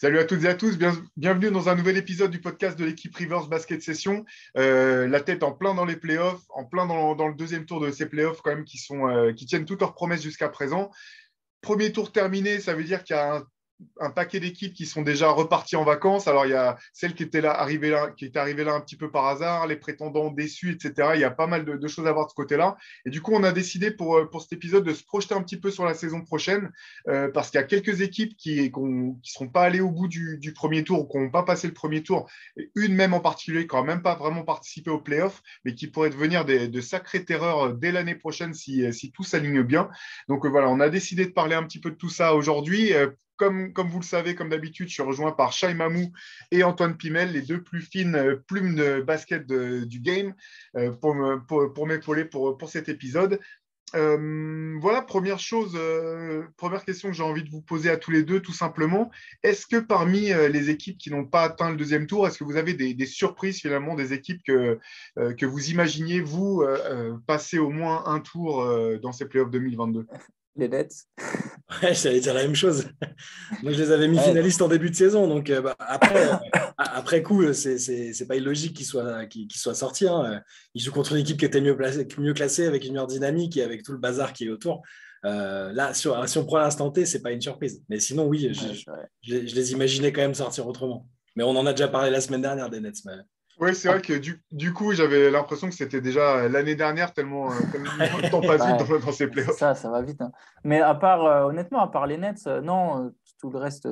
Salut à toutes et à tous, bienvenue dans un nouvel épisode du podcast de l'équipe Rivers Basket Session. La tête en plein dans les playoffs, en plein dans le deuxième tour de ces playoffs quand même qui tiennent toutes leurs promesses jusqu'à présent. Premier tour terminé, ça veut dire qu'il y a un paquet d'équipes qui sont déjà reparties en vacances. Alors, il y a celles qui étaient qui étaient arrivées là un petit peu par hasard, les prétendants déçus, etc. Il y a pas mal de choses à voir de ce côté-là. Et du coup, on a décidé pour cet épisode de se projeter un petit peu sur la saison prochaine parce qu'il y a quelques équipes qui ne seront pas allées au bout du premier tour ou qui n'ont pas passé le premier tour. Et une même en particulier qui n'a même pas vraiment participé aux playoffs, mais qui pourrait devenir de sacrées terreurs dès l'année prochaine si tout s'aligne bien. Donc voilà, on a décidé de parler un petit peu de tout ça aujourd'hui. Comme vous le savez, comme d'habitude, je suis rejoint par Shai Mamou et Antoine Pimel, les deux plus fines plumes de basket du game, pour m'épauler pour cet épisode. Voilà, première question que j'ai envie de vous poser à tous les deux, tout simplement. Est-ce que parmi les équipes qui n'ont pas atteint le deuxième tour, est-ce que vous avez des surprises finalement, des équipes que vous imaginiez, vous, passer au moins un tour dans ces playoffs 2022? Les Nets. Ouais, j'allais dire la même chose. Moi, je les avais mis Ouais. finalistes en début de saison. Donc, après coup, c'est pas illogique qu'ils soient sortis. Hein. Ils jouent contre une équipe qui était mieux classée, avec une meilleure dynamique et avec tout le bazar qui est autour. Là, si on prend l'instant T, c'est pas une surprise. Mais sinon, oui, je les imaginais quand même sortir autrement. Mais on en a déjà parlé la semaine dernière des Nets. Oui, c'est vrai que du coup, j'avais l'impression que c'était déjà l'année dernière, tellement le temps passe vite Ouais, dans ces c'est playoffs. ça va vite. Hein. Mais honnêtement, à part les Nets, non, tout le reste.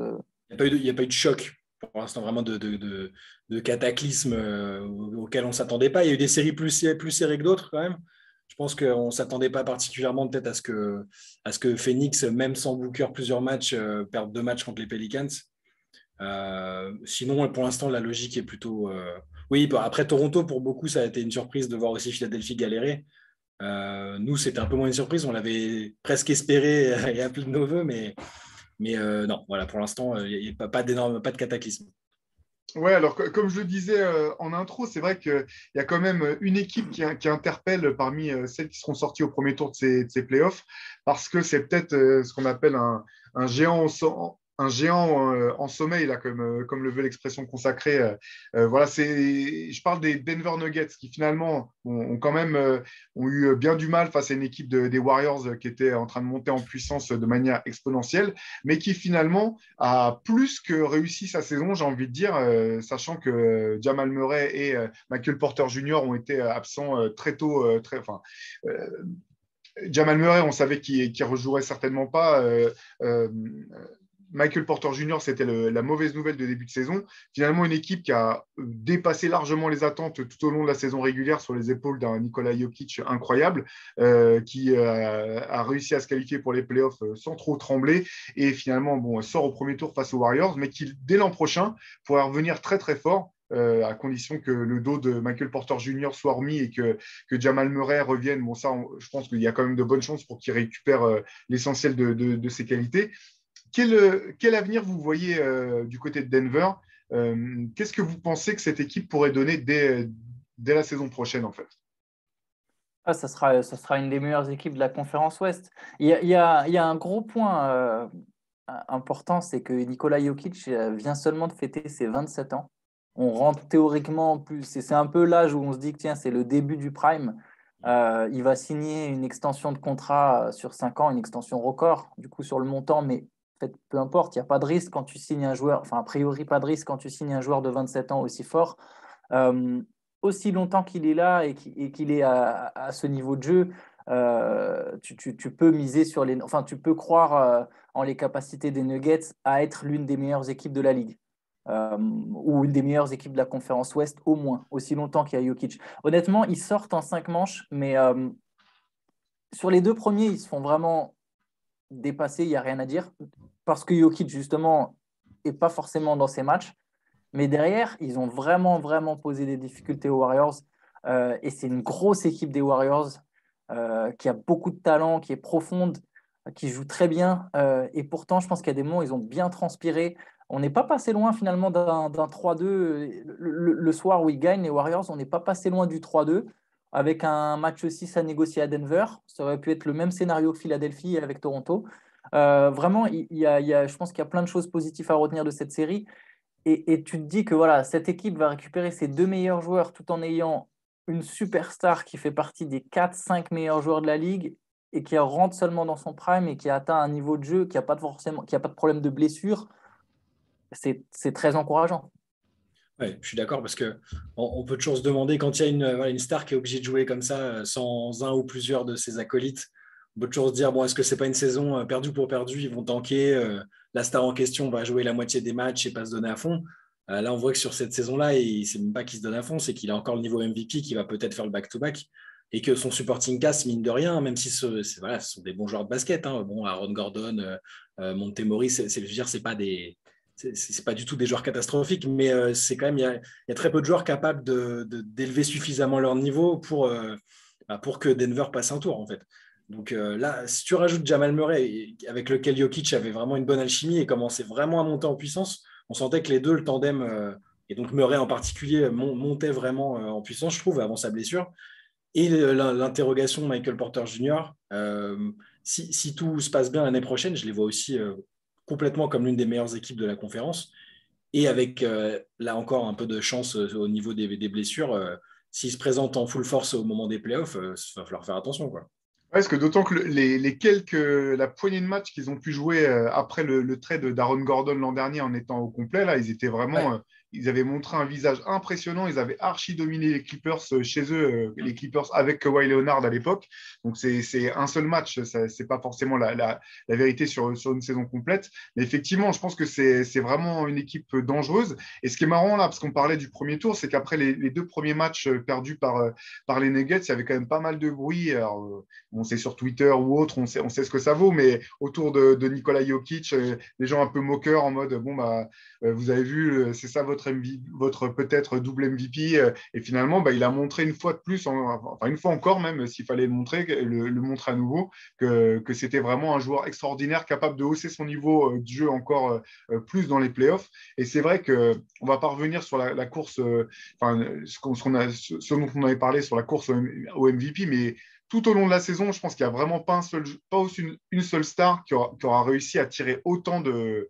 Il n'y a pas eu de choc pour l'instant, vraiment de cataclysme auquel on ne s'attendait pas. Il y a eu des séries plus serrées que d'autres quand même. Je pense qu'on ne s'attendait pas particulièrement peut-être à ce que Phoenix, même sans Booker plusieurs matchs, perde 2 matchs contre les Pelicans. Sinon, pour l'instant, la logique est plutôt… Oui, après Toronto, pour beaucoup, ça a été une surprise de voir aussi Philadelphie galérer. Nous, c'était un peu moins une surprise. On l'avait presque espéré et appelé de nos voeux, mais non, voilà, pour l'instant, il n'y a pas de cataclysme. Ouais, alors comme je le disais en intro, c'est vrai qu'il y a quand même une équipe qui interpelle parmi celles qui seront sorties au premier tour de ces playoffs, parce que c'est peut-être ce qu'on appelle un géant un géant en sommeil, là, comme le veut l'expression consacrée. Voilà, je parle des Denver Nuggets qui finalement ont quand même ont eu bien du mal face à une équipe des Warriors qui était en train de monter en puissance de manière exponentielle, mais qui finalement a plus que réussi sa saison, j'ai envie de dire, sachant que Jamal Murray et Michael Porter Jr. ont été absents très tôt. Jamal Murray, on savait qu'il ne rejouerait certainement pas. Michael Porter Jr., c'était la mauvaise nouvelle de début de saison. Finalement, une équipe qui a dépassé largement les attentes tout au long de la saison régulière sur les épaules d'un Nikola Jokic incroyable, qui a réussi à se qualifier pour les playoffs sans trop trembler et finalement sort au premier tour face aux Warriors, mais qui, dès l'an prochain, pourra revenir très très fort. À condition que le dos de Michael Porter Jr. soit remis et que Jamal Murray revienne. Bon, ça, je pense qu'il y a quand même de bonnes chances pour qu'il récupère l'essentiel de ses qualités. Quel avenir vous voyez du côté de Denver? Qu'est-ce que vous pensez que cette équipe pourrait donner dès la saison prochaine, en fait? Ça sera une des meilleures équipes de la conférence Ouest. Il y a un gros point important, c'est que Nikola Jokic vient seulement de fêter ses 27 ans. On rentre théoriquement plus. C'est un peu l'âge où on se dit que tiens, c'est le début du prime. Il va signer une extension de contrat sur 5 ans, une extension record, du coup, sur le montant, mais en fait, peu importe, il n'y a pas de risque quand tu signes un joueur, enfin, a priori, pas de risque quand tu signes un joueur de 27 ans aussi fort. Euh, Aussi longtemps qu'il est là et qu'il est à ce niveau de jeu, tu peux miser sur les. Enfin, tu peux croire en les capacités des Nuggets à être l'une des meilleures équipes de la ligue. Ou une des meilleures équipes de la conférence Ouest, au moins, aussi longtemps qu'il y a Jokic. Honnêtement, ils sortent en 5 manches, mais sur les deux premiers, ils se font vraiment dépasser, il n'y a rien à dire, parce que Jokic, justement, n'est pas forcément dans ces matchs. Mais derrière, ils ont vraiment, vraiment posé des difficultés aux Warriors. Et c'est une grosse équipe des Warriors qui a beaucoup de talent, qui est profonde, qui joue très bien. Et pourtant, je pense qu'il y a des moments où ils ont bien transpiré. On n'est pas passé loin finalement d'un 3-2. Le soir où ils gagnent, les Warriors, on n'est pas passé loin du 3-2 avec un match 6 à négocier à Denver. Ça aurait pu être le même scénario que Philadelphie avec Toronto. Vraiment, je pense qu'il y a plein de choses positives à retenir de cette série. Et tu te dis que voilà, cette équipe va récupérer ses 2 meilleurs joueurs tout en ayant une superstar qui fait partie des 4-5 meilleurs joueurs de la ligue et qui rentre seulement dans son prime et qui a atteint un niveau de jeu qui n'a pas de problème de blessure. C'est très encourageant. Ouais, je suis d'accord parce que on peut toujours se demander quand il y a une star qui est obligée de jouer comme ça sans un ou plusieurs de ses acolytes, on peut toujours se dire bon, est-ce que c'est pas une saison perdue pour perdue, ils vont tanker, la star en question va jouer la moitié des matchs et pas se donner à fond. Là, on voit que sur cette saison-là, c'est même pas qu'il se donne à fond, c'est qu'il a encore le niveau MVP qui va peut-être faire le back-to-back et que son supporting cast, mine de rien, même si ce sont des bons joueurs de basket, hein, bon, Aaron Gordon, Montemory, je veux dire, c'est pas c'est pas du tout des joueurs catastrophiques, mais c'est quand même, il y a très peu de joueurs capables d'élever suffisamment leur niveau pour que Denver passe un tour, en fait. Donc là, si tu rajoutes Jamal Murray, avec lequel Jokic avait vraiment une bonne alchimie et commençait vraiment à monter en puissance, on sentait que les deux, le tandem, et donc Murray en particulier, montait vraiment en puissance, je trouve, avant sa blessure. Et l'interrogation de Michael Porter Jr., si tout se passe bien l'année prochaine, je les vois aussi complètement comme l'une des meilleures équipes de la conférence. Et avec, là encore, un peu de chance au niveau des blessures, s'ils se présentent en full force au moment des playoffs, il va falloir faire attention, quoi. Ouais, parce que d'autant que la poignée de matchs qu'ils ont pu jouer après le trade d'Aaron Gordon l'an dernier en étant au complet, là, ils étaient vraiment, Ouais. ils avaient montré un visage impressionnant. Ils avaient archi dominé les Clippers chez eux, les Clippers avec Kawhi Leonard à l'époque. Donc c'est un seul match, c'est pas forcément la vérité sur une saison complète. Mais effectivement, je pense que c'est vraiment une équipe dangereuse. Et ce qui est marrant là, parce qu'on parlait du premier tour, c'est qu'après les 2 premiers matchs perdus par les Nuggets, il y avait quand même pas mal de bruit. Alors, on sait sur Twitter ou autre, on sait ce que ça vaut, mais autour de Nikola Jokic, les gens un peu moqueurs en mode bon, bah, vous avez vu, c'est ça votre peut-être double MVP. Et finalement, bah, il a montré une fois de plus, enfin une fois encore même, s'il fallait le montrer, le montrer à nouveau, que c'était vraiment un joueur extraordinaire, capable de hausser son niveau de jeu encore plus dans les playoffs. Et c'est vrai qu'on ne va pas revenir sur la course, ce dont on avait parlé sur la course au MVP, mais tout au long de la saison, je pense qu'il n'y a vraiment pas une seule star qui aura réussi à tirer autant de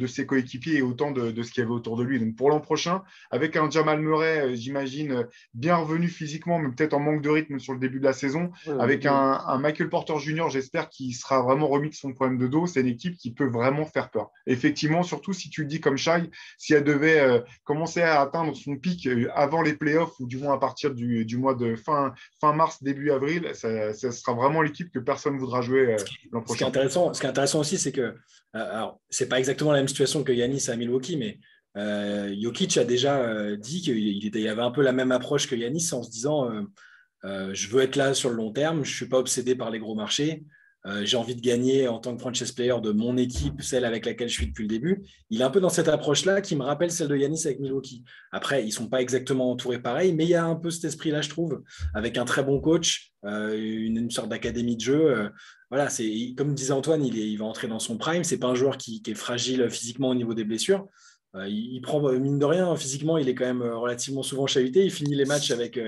ses coéquipiers et autant de ce qu'il y avait autour de lui. Donc pour l'an prochain, avec un Jamal Murray, j'imagine, bien revenu physiquement, mais peut-être en manque de rythme sur le début de la saison, Oui, au avec début. un Michael Porter Jr., j'espère qu'il sera vraiment remis de son problème de dos. C'est une équipe qui peut vraiment faire peur. Effectivement, surtout si tu le dis comme Shai, si elle devait commencer à atteindre son pic avant les playoffs, ou du moins à partir du mois de fin mars, début avril, ça sera vraiment l'équipe que personne ne voudra jouer l'an prochain. Ce qui est intéressant aussi, c'est que, alors, c'est pas exactement la même situation que Yanis à Milwaukee, mais Jokic a déjà dit qu'il avait un peu la même approche que Yanis en se disant je veux être là sur le long terme, je ne suis pas obsédé par les gros marchés, j'ai envie de gagner en tant que franchise player de mon équipe, celle avec laquelle je suis depuis le début. Il est un peu dans cette approche-là qui me rappelle celle de Yanis avec Milwaukee. Après, ils ne sont pas exactement entourés pareil, mais il y a un peu cet esprit-là, je trouve, avec un très bon coach, une sorte d'académie de jeu. Voilà, comme disait Antoine, il va entrer dans son prime. Ce n'est pas un joueur qui est fragile physiquement au niveau des blessures. Il prend, mine de rien, physiquement, il est quand même relativement souvent chahuté. Il finit les matchs avec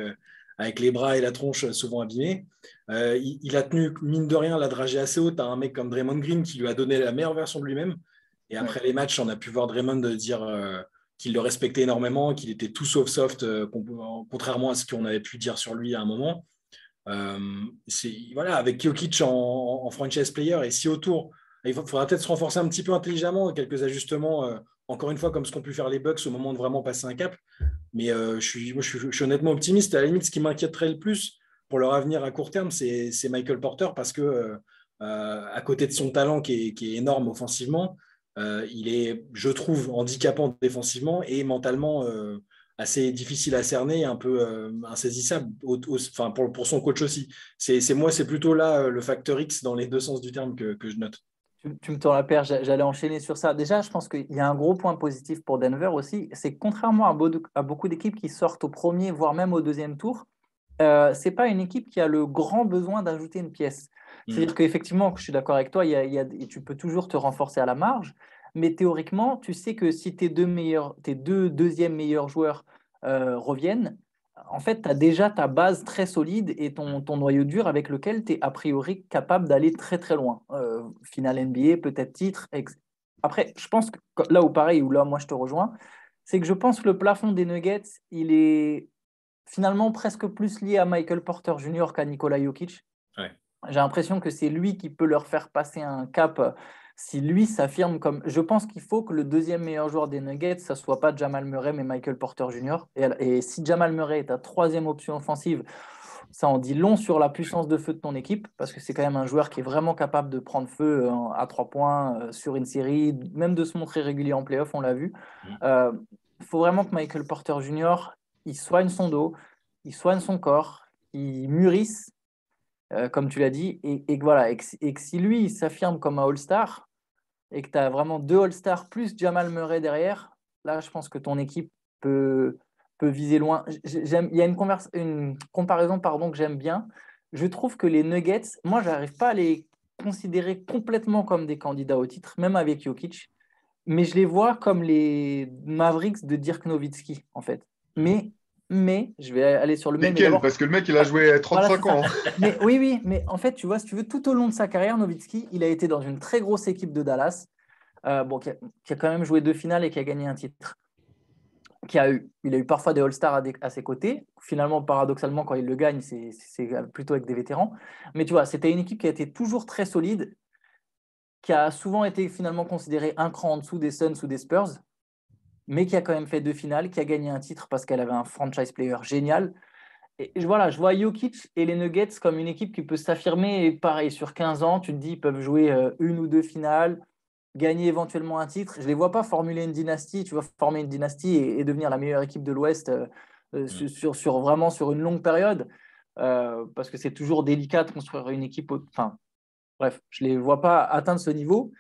les bras et la tronche souvent abîmés. Il a tenu, mine de rien, la dragée assez haute à un mec comme Draymond Green qui lui a donné la meilleure version de lui-même. Et après les matchs, on a pu voir Draymond dire qu'il le respectait énormément, qu'il était tout sauf soft, contrairement à ce qu'on avait pu dire sur lui à un moment. Voilà, avec Jokic en franchise player, et si autour, il faudra peut-être se renforcer un petit peu intelligemment, quelques ajustements, encore une fois, comme ce qu'ont pu faire les Bucks au moment de vraiment passer un cap. Mais je suis honnêtement optimiste. À la limite, ce qui m'inquiéterait le plus pour leur avenir à court terme, c'est Michael Porter, parce que à côté de son talent qui est énorme offensivement, il est, je trouve, handicapant défensivement et mentalement assez difficile à cerner, un peu insaisissable, enfin, pour son coach aussi. C'est plutôt là le facteur X dans les deux sens du terme que je note. Tu me tends la perche, j'allais enchaîner sur ça. Déjà, je pense qu'il y a un gros point positif pour Denver aussi, c'est que contrairement à beaucoup d'équipes qui sortent au premier, voire même au deuxième tour, ce n'est pas une équipe qui a le grand besoin d'ajouter une pièce. C'est-à-dire qu'effectivement, je suis d'accord avec toi, tu peux toujours te renforcer à la marge, mais théoriquement, tu sais que si tes deux deuxièmes meilleurs joueurs reviennent, en fait, tu as déjà ta base très solide et ton noyau dur avec lequel tu es a priori capable d'aller très très loin. Finale NBA, peut-être titre. Après, je pense que là où pareil, où là moi je te rejoins, c'est que je pense que le plafond des Nuggets, il est finalement presque plus lié à Michael Porter Jr. qu'à Nikola Jokic. Ouais. J'ai l'impression que c'est lui qui peut leur faire passer un cap si lui s'affirme comme. Je pense qu'il faut que le deuxième meilleur joueur des Nuggets, ça ne soit pas Jamal Murray, mais Michael Porter Jr. Et si Jamal Murray est ta troisième option offensive, ça en dit long sur la puissance de feu de ton équipe, parce que c'est quand même un joueur qui est vraiment capable de prendre feu à 3 points sur une série, même de se montrer régulier en playoff, on l'a vu. Il faut vraiment que Michael Porter Jr. il soigne son dos, il soigne son corps, il mûrisse comme tu l'as dit, et que voilà, et que si lui il s'affirme comme un All-Star, et que tu as vraiment 2 All-Stars plus Jamal Murray derrière, là je pense que ton équipe peut viser loin. Il y a une comparaison pardon, que j'aime bien. Je trouve que les Nuggets, moi je n'arrive pas à les considérer complètement comme des candidats au titre, même avec Jokic, mais je les vois comme les Mavericks de Dirk Nowitzki en fait. Mais je vais aller sur le mais. Lesquels? Parce que le mec, il a joué 35 voilà, ans. Mais oui, mais en fait, tu vois, si tu veux, tout au long de sa carrière, Nowitzki, il a été dans une très grosse équipe de Dallas, qui a quand même joué 2 finales et qui a gagné un titre. Il a eu parfois des All-Stars à ses côtés. Finalement, paradoxalement, quand il le gagne, c'est plutôt avec des vétérans. Mais tu vois, c'était une équipe qui a été toujours très solide, qui a souvent été finalement considérée un cran en dessous des Suns ou des Spurs, mais qui a quand même fait 2 finales, qui a gagné un titre parce qu'elle avait un franchise player génial. Et voilà, je vois Jokic et les Nuggets comme une équipe qui peut s'affirmer. Et pareil, sur 15 ans, tu te dis, ils peuvent jouer 1 ou 2 finales, gagner éventuellement un titre. Je ne les vois pas formuler une dynastie, tu vois, former une dynastie et devenir la meilleure équipe de l'Ouest vraiment sur une longue période. Parce que c'est toujours délicat de construire une équipe. Enfin, bref, je ne les vois pas atteindre ce niveau.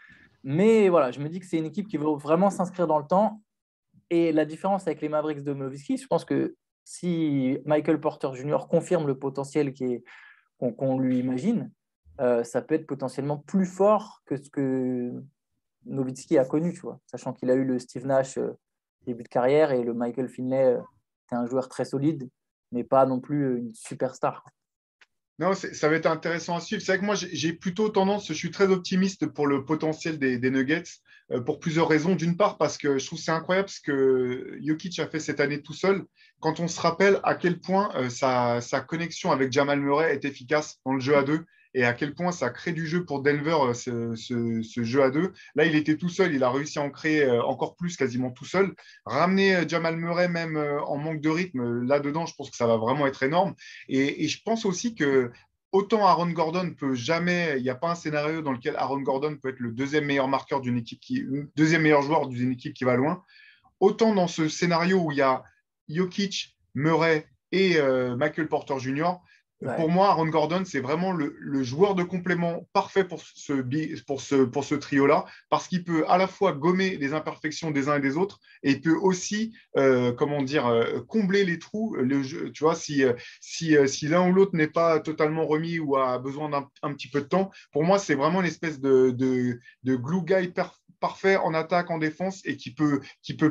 Mais voilà, je me dis que c'est une équipe qui veut vraiment s'inscrire dans le temps. Et la différence avec les Mavericks de Nowitzki, je pense que si Michael Porter Jr. confirme le potentiel qu'on lui imagine, ça peut être potentiellement plus fort que ce que Nowitzki a connu, tu vois, sachant qu'il a eu le Steve Nash début de carrière et le Michael Finley, c'est un joueur très solide, mais pas non plus une superstar. Non, ça va être intéressant à suivre. C'est vrai que moi, j'ai plutôt tendance, je suis très optimiste pour le potentiel des Nuggets pour plusieurs raisons. D'une part, parce que je trouve que c'est incroyable ce que Jokic a fait cette année tout seul. Quand on se rappelle à quel point sa connexion avec Jamal Murray est efficace dans le jeu à 2 et à quel point ça crée du jeu pour Denver, ce jeu à 2. Là, il était tout seul. Il a réussi à en créer encore plus, quasiment tout seul. Ramener Jamal Murray, même en manque de rythme, là-dedans, je pense que ça va vraiment être énorme. Et je pense aussi que autant Aaron Gordon peut jamais, il n'y a pas un scénario dans lequel Aaron Gordon peut être le deuxième meilleur marqueur d'une équipe deuxième meilleur joueur d'une équipe qui va loin. Autant dans ce scénario où il y a Jokic, Murray et Michael Porter Jr., pour moi, Aaron Gordon, c'est vraiment le joueur de complément parfait pour ce trio-là, parce qu'il peut à la fois gommer les imperfections des uns et des autres, et il peut aussi, combler les trous. Tu vois, si l'un ou l'autre n'est pas totalement remis ou a besoin d'un petit peu de temps, pour moi, c'est vraiment une espèce de glue guy parfait en attaque, en défense, et qui peut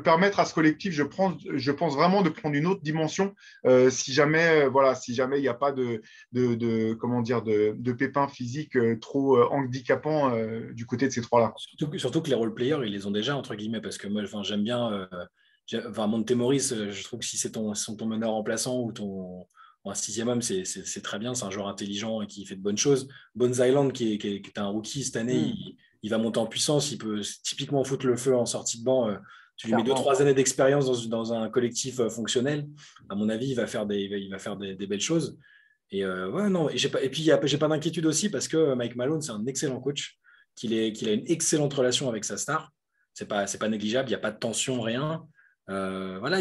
permettre à ce collectif, je pense vraiment de prendre une autre dimension si jamais il n'y a pas de pépins physiques trop handicapants du côté de ces trois-là. Surtout que les role-players, ils les ont déjà, entre guillemets, parce que moi, j'aime bien Monte-Morris, je trouve que si c'est ton meneur remplaçant ou un 6e homme, c'est très bien, c'est un joueur intelligent et qui fait de bonnes choses. Bones Island, qui est un rookie cette année, il va monter en puissance, il peut typiquement foutre le feu en sortie de banc. Tu lui mets 2-3 années d'expérience dans un collectif fonctionnel. À mon avis, il va faire des belles choses. Et puis j'ai pas d'inquiétude aussi parce que Mike Malone, c'est un excellent coach, qu'il a une excellente relation avec sa star. C'est pas négligeable, il n'y a pas de tension, rien. Il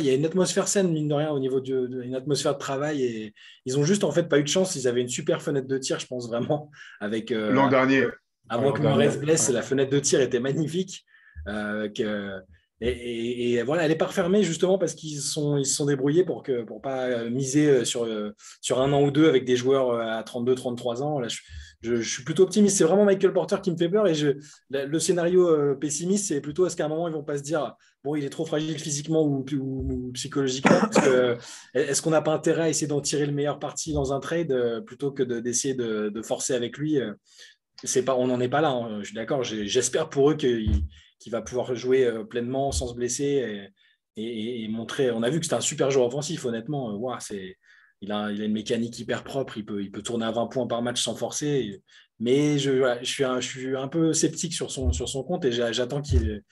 y a une atmosphère saine, mine de rien, au niveau d'une atmosphère de travail. Et ils ont juste en fait pas eu de chance. Ils avaient une super fenêtre de tir, je pense vraiment, avec l'an dernier. À moins que Murray se blesse, la fenêtre de tir était magnifique. Et voilà, elle n'est pas refermée justement parce qu'ils se sont débrouillés pour pas miser sur 1 an ou 2 avec des joueurs à 32-33 ans. Là, Je suis plutôt optimiste. C'est vraiment Michael Porter qui me fait peur. Et le scénario pessimiste, c'est plutôt est-ce qu'à un moment, ils ne vont pas se dire bon, il est trop fragile physiquement ou psychologiquement. Est-ce qu'on n'a pas intérêt à essayer d'en tirer le meilleur parti dans un trade plutôt que d'essayer de forcer avec lui on n'en est pas là. Hein. Je suis d'accord. J'espère pour eux qu'il va pouvoir jouer pleinement sans se blesser et montrer. On a vu que c'est un super joueur offensif, honnêtement. Il a une mécanique hyper propre, il peut tourner à 20 points par match sans forcer. Mais je suis un peu sceptique sur son compte et j'attends qu'il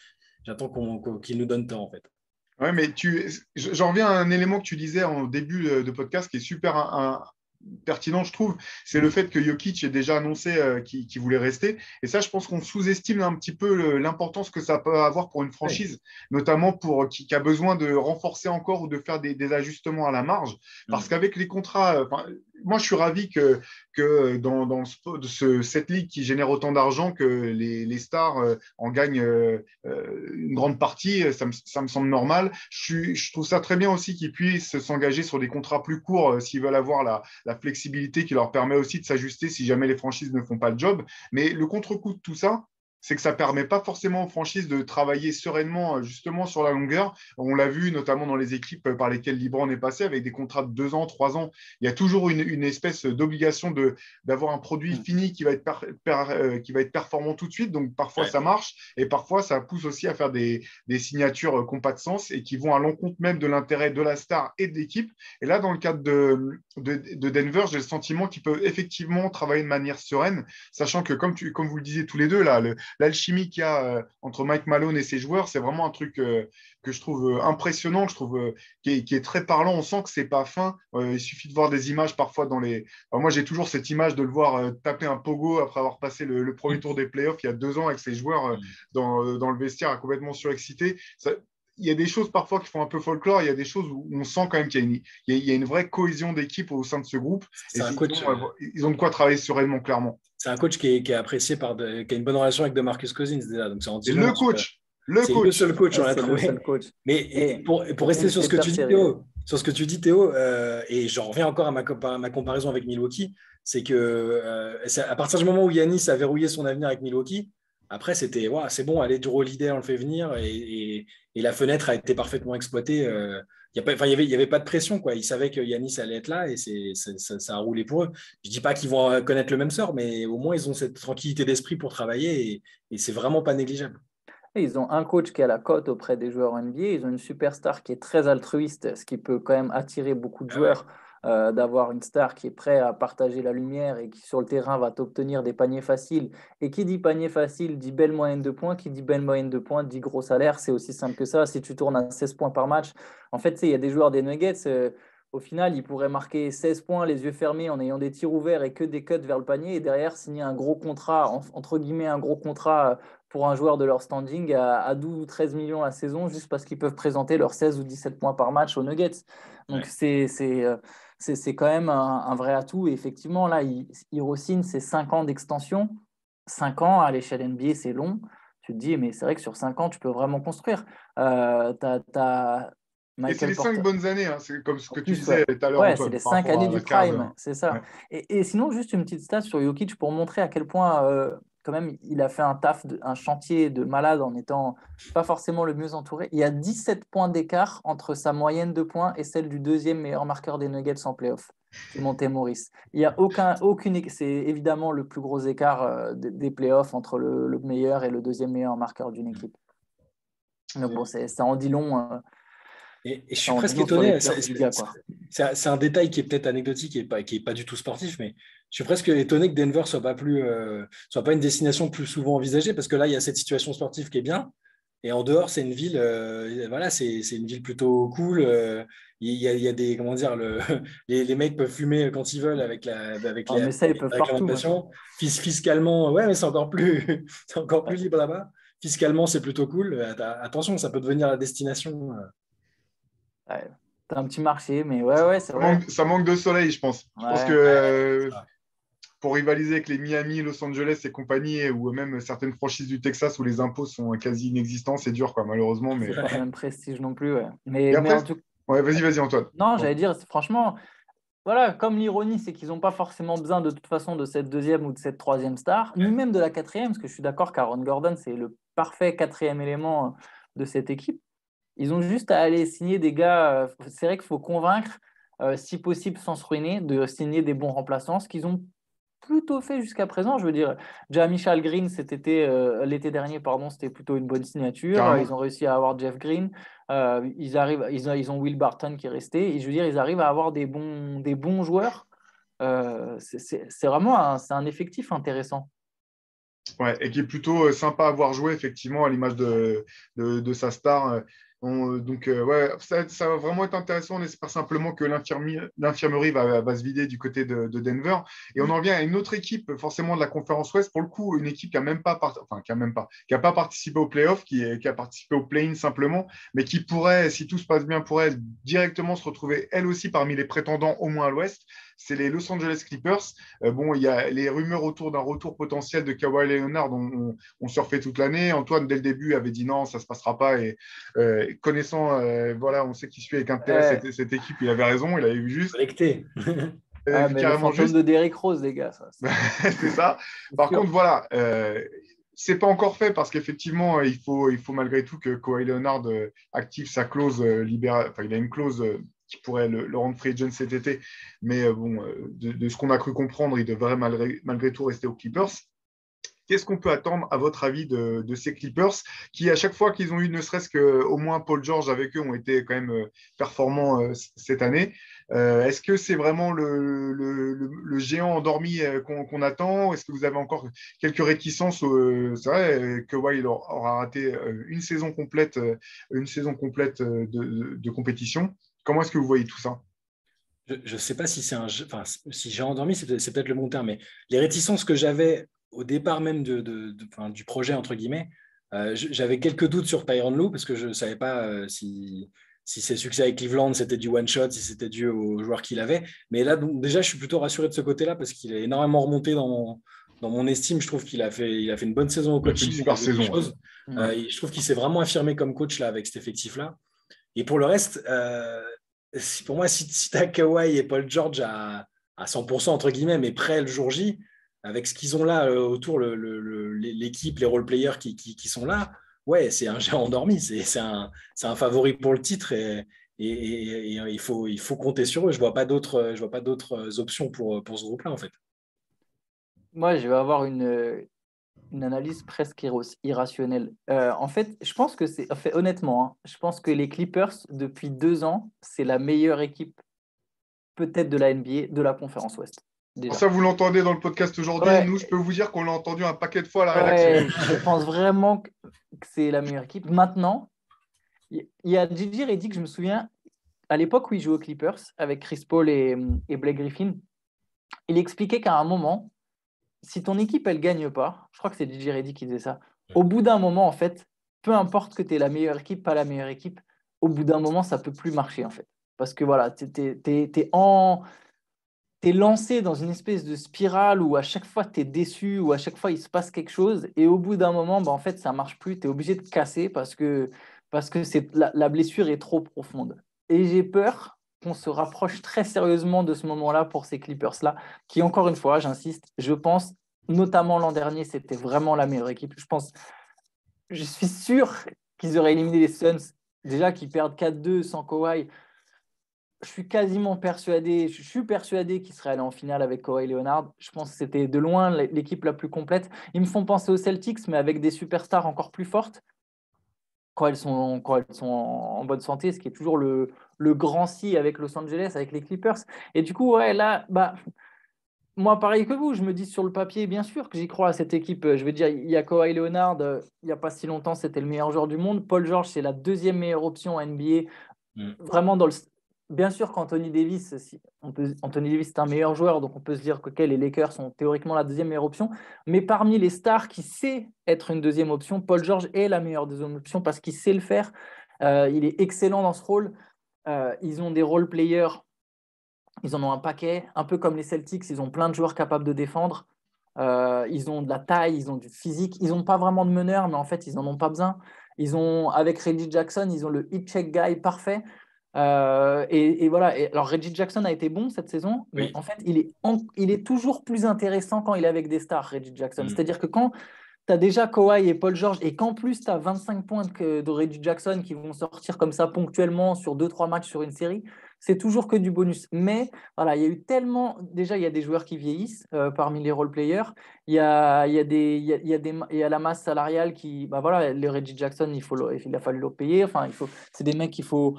nous donne temps, en fait. Ouais, mais j'en reviens à un élément que tu disais en début de podcast qui est super pertinent, je trouve, c'est le fait que Jokic ait déjà annoncé qu'il voulait rester. Et ça, je pense qu'on sous-estime un petit peu l'importance que ça peut avoir pour une franchise, notamment qui a besoin de renforcer encore ou de faire des ajustements à la marge. Parce qu'avec les contrats, moi, je suis ravi que dans cette ligue qui génère autant d'argent, que les stars en gagnent une grande partie, ça me semble normal. Je trouve ça très bien aussi qu'ils puissent s'engager sur des contrats plus courts s'ils veulent avoir la flexibilité qui leur permet aussi de s'ajuster si jamais les franchises ne font pas le job. Mais le contre-coup de tout ça, c'est que ça ne permet pas forcément aux franchises de travailler sereinement justement sur la longueur. On l'a vu notamment dans les équipes par lesquelles LeBron est passé avec des contrats de 2 ans, 3 ans. Il y a toujours une espèce d'obligation d'avoir un produit fini qui va être performant tout de suite. Donc parfois ça marche et parfois ça pousse aussi à faire des signatures qui n'ont pas de sens et qui vont à l'encontre même de l'intérêt de la star et de l'équipe. Et là, dans le cadre de Denver, j'ai le sentiment qu'ils peuvent effectivement travailler de manière sereine, sachant que comme vous le disiez tous les deux, là, l'alchimie qu'il y a entre Mike Malone et ses joueurs, c'est vraiment un truc que je trouve impressionnant, que je trouve qui est très parlant. On sent que c'est pas fin. Il suffit de voir des images parfois moi, j'ai toujours cette image de le voir taper un pogo après avoir passé le premier tour des playoffs il y a 2 ans avec ses joueurs dans le vestiaire complètement surexcité. Il y a des choses parfois qui font un peu folklore, il y a des choses où on sent quand même qu'il y a une vraie cohésion d'équipe au sein de ce groupe. Ils ont de quoi travailler sereinement, clairement. C'est un coach qui est apprécié qui a une bonne relation avec DeMarcus Cousins déjà. Donc c'est le coach. Le seul coach, on l'a trouvé. Mais pour rester sur ce que tu dis, Théo, et j'en reviens encore à ma comparaison avec Milwaukee, c'est que à partir du moment où Giannis a verrouillé son avenir avec Milwaukee, après c'était c'est bon, allez, Drew Holiday, on le fait venir et la fenêtre a été parfaitement exploitée. Il n'y avait pas de pression, quoi. Ils savaient que Giannis allait être là et ça a roulé pour eux. Je ne dis pas qu'ils vont connaître le même sort, mais au moins ils ont cette tranquillité d'esprit pour travailler et c'est vraiment pas négligeable. Ils ont un coach qui a la cote auprès des joueurs NBA. Ils ont une superstar qui est très altruiste, ce qui peut quand même attirer beaucoup de joueurs d'avoir une star qui est prêt à partager la lumière et qui sur le terrain va t'obtenir des paniers faciles. Et qui dit panier facile dit belle moyenne de points. Qui dit belle moyenne de points dit gros salaire. C'est aussi simple que ça. Si tu tournes à 16 points par match, en fait, il y a des joueurs des Nuggets. Au final, ils pourraient marquer 16 points les yeux fermés en ayant des tirs ouverts et que des cuts vers le panier et derrière signer un gros contrat, entre guillemets un gros contrat pour un joueur de leur standing à 12 ou 13 millions la saison juste parce qu'ils peuvent présenter leurs 16 ou 17 points par match aux Nuggets. Donc c'est quand même un vrai atout. Et effectivement, là, il re-signe ses 5 ans d'extension. 5 ans à l'échelle NBA, c'est long. Tu te dis, mais c'est vrai que sur 5 ans, tu peux vraiment construire. Et c'est les 5 bonnes années, hein. C'est comme ce que tu disais tout à l'heure. Ouais, c'est les 5 années du prime, c'est ça. Ouais. Et sinon, juste une petite stat sur Jokic pour montrer à quel point, quand même, il a fait un chantier de malade en étant pas forcément le mieux entouré. Il y a 17 points d'écart entre sa moyenne de points et celle du deuxième meilleur marqueur des Nuggets en playoff, Monte Morris. Il y a aucune. C'est évidemment le plus gros écart des playoffs entre le meilleur et le deuxième meilleur marqueur d'une équipe. Donc bon, ça en dit long. Et je suis presque étonné, c'est un détail qui est peut-être anecdotique et qui n'est pas du tout sportif, mais je suis presque étonné que Denver soit pas une destination plus souvent envisagée, parce que là, il y a cette situation sportive qui est bien, et en dehors, c'est une ville, c'est une ville plutôt cool. Il y a des, comment dire, les mecs peuvent fumer quand ils veulent avec mais ça, ils peuvent partout. Fiscalement, ouais, mais c'est encore plus libre là-bas. Fiscalement, c'est plutôt cool. Attention, ça peut devenir la destination. Ouais, t'as un petit marché, mais ouais, c'est vrai. Ça manque de soleil, je pense. Je pense que pour rivaliser avec les Miami, Los Angeles et compagnie, ou même certaines franchises du Texas où les impôts sont quasi inexistants, c'est dur, quoi, malheureusement. Mais... c'est pas le même prestige non plus, ouais. Mais après, en tout... ouais, vas-y, Antoine. Non, j'allais dire, franchement, voilà, comme l'ironie, c'est qu'ils n'ont pas forcément besoin de toute façon de cette deuxième ou de cette troisième star, ni même de la quatrième, parce que je suis d'accord qu'Aaron Gordon, c'est le parfait quatrième élément de cette équipe. Ils ont juste à aller signer des gars. C'est vrai qu'il faut convaincre, si possible sans se ruiner, de signer des bons remplaçants, ce qu'ils ont plutôt fait jusqu'à présent. Je veux dire, déjà Michael Green l'été dernier, pardon, c'était plutôt une bonne signature. Carrément. Ils ont réussi à avoir Jeff Green. Ils ont Will Barton qui est resté. Et je veux dire, ils arrivent à avoir des bons joueurs. C'est vraiment c'est un effectif intéressant. Ouais, et qui est plutôt sympa à voir jouer, effectivement, à l'image de sa star. Ouais, ça va vraiment être intéressant. On espère simplement que l'infirmerie va se vider du côté de Denver. Et on en vient à une autre équipe, forcément de la conférence Ouest. Pour le coup, une équipe qui n'a pas participé au playoff, qui a participé au play-in simplement, mais qui pourrait, si tout se passe bien pour elle, directement se retrouver elle aussi parmi les prétendants au moins à l'Ouest. C'est les Los Angeles Clippers. Il y a les rumeurs autour d'un retour potentiel de Kawhi Leonard. On surfait toute l'année. Antoine, dès le début, avait dit non, ça ne se passera pas. Et connaissant, on sait qu'il suit avec intérêt cette équipe. Il avait raison, il avait vu juste. Collecté. Mais le fantôme de Derrick Rose, les gars. C'est ça. Par contre, voilà. C'est pas encore fait parce qu'effectivement, il faut malgré tout que Kawhi Leonard active sa clause libérale. Enfin, il a une clause qui pourrait le rendre free agent cet été. Mais de ce qu'on a cru comprendre, il devrait malgré tout rester aux Clippers. Qu'est-ce qu'on peut attendre, à votre avis, de ces Clippers qui, à chaque fois qu'ils ont eu ne serait-ce qu'au moins Paul George avec eux, ont été quand même performants cette année. Est-ce que c'est vraiment le géant endormi qu'on attend? Est-ce que vous avez encore quelques réticences? C'est vrai que il aura raté une saison complète de compétition. Comment est-ce que vous voyez tout ça? Je ne sais pas si c'est un jeu, enfin, si j'ai endormi, c'est peut-être le bon terme, mais les réticences que j'avais au départ même du projet, entre guillemets, j'avais quelques doutes sur Tyronn Lue parce que je ne savais pas si ses succès avec Cleveland, c'était du one-shot, si c'était dû aux joueurs qu'il avait. Mais là, donc, déjà, je suis plutôt rassuré de ce côté-là parce qu'il a énormément remonté dans mon estime. Je trouve qu'il a fait une bonne saison au coaching. Une super saison. Et je trouve qu'il s'est vraiment affirmé comme coach là, avec cet effectif-là. Et pour le reste, pour moi, si tu as Kawhi et Paul George à 100%, entre guillemets, mais prêt le jour J, avec ce qu'ils ont là autour, l'équipe, les role-players qui sont là, ouais, c'est un géant endormi. C'est un favori pour le titre et il faut compter sur eux. Je ne vois pas d'autres options pour ce groupe-là, en fait. Moi, je vais avoir une analyse presque irrationnelle. En fait, je pense que honnêtement, hein, je pense que les Clippers, depuis 2 ans, c'est la meilleure équipe peut-être de la NBA, de la conférence Ouest. Déjà. Ça, vous l'entendez dans le podcast aujourd'hui. Ouais. Nous, je peux vous dire qu'on l'a entendu un paquet de fois à la rédaction. Je pense vraiment que c'est la meilleure équipe. Maintenant, il y a Gigi Redick, je me souviens, à l'époque où il jouait aux Clippers, avec Chris Paul et Blake Griffin, il expliquait qu'à un moment, si ton équipe, elle ne gagne pas, je crois que c'est Gigi Redick qui disait ça, au bout d'un moment, en fait, peu importe que tu es la meilleure équipe, pas la meilleure équipe, au bout d'un moment, ça ne peut plus marcher, en fait. Parce que voilà, tu es lancé dans une espèce de spirale où à chaque fois, tu es déçu, où à chaque fois, il se passe quelque chose. Et au bout d'un moment, en fait, ça ne marche plus. Tu es obligé de casser parce que la blessure est trop profonde. Et j'ai peur qu'on se rapproche très sérieusement de ce moment-là pour ces Clippers-là, qui, encore une fois, j'insiste, je pense, notamment l'an dernier, c'était vraiment la meilleure équipe. Je suis sûr qu'ils auraient éliminé les Suns, déjà qu'ils perdent 4-2 sans Kawhi. Je suis persuadé qu'ils seraient allés en finale avec Kawhi Leonard. Je pense que c'était de loin l'équipe la plus complète. Ils me font penser aux Celtics, mais avec des superstars encore plus fortes quand elles sont en bonne santé, ce qui est toujours le grand si avec Los Angeles, avec les Clippers. Et du coup, ouais, là, moi, pareil que vous, je me dis sur le papier, bien sûr que j'y crois à cette équipe. Je veux dire, il y a Kawhi Leonard, il n'y a pas si longtemps, c'était le meilleur joueur du monde. Paul George, c'est la deuxième meilleure option en NBA. Vraiment bien sûr qu'Anthony Davis, Anthony Davis est un meilleur joueur, donc on peut se dire que les Lakers sont théoriquement la deuxième meilleure option. Mais parmi les stars qui sait être une deuxième option, Paul George est la meilleure deuxième option parce qu'il sait le faire. Il est excellent dans ce rôle. Ils ont des role players, ils en ont un paquet, un peu comme les Celtics. Ils ont plein de joueurs capables de défendre. Ils ont de la taille, ils ont du physique. Ils n'ont pas vraiment de meneur, mais en fait, ils n'en ont pas besoin. Avec Reggie Jackson, ils ont le hit check guy parfait. Et voilà. Alors, Reggie Jackson a été bon cette saison, mais Oui. en fait, il est toujours plus intéressant quand il est avec des stars, Reggie Jackson. C'est-à-dire que quand tu as déjà Kawhi et Paul George, et qu'en plus tu as 25 points de Reggie Jackson qui vont sortir comme ça ponctuellement sur 2-3 matchs sur une série, c'est toujours que du bonus. Mais voilà, il y a eu tellement. Déjà, il y a des joueurs qui vieillissent parmi les role-players. Il y a la masse salariale qui. Bah voilà, les Reggie Jackson, il a fallu le payer. Enfin, c'est des mecs qu'il faut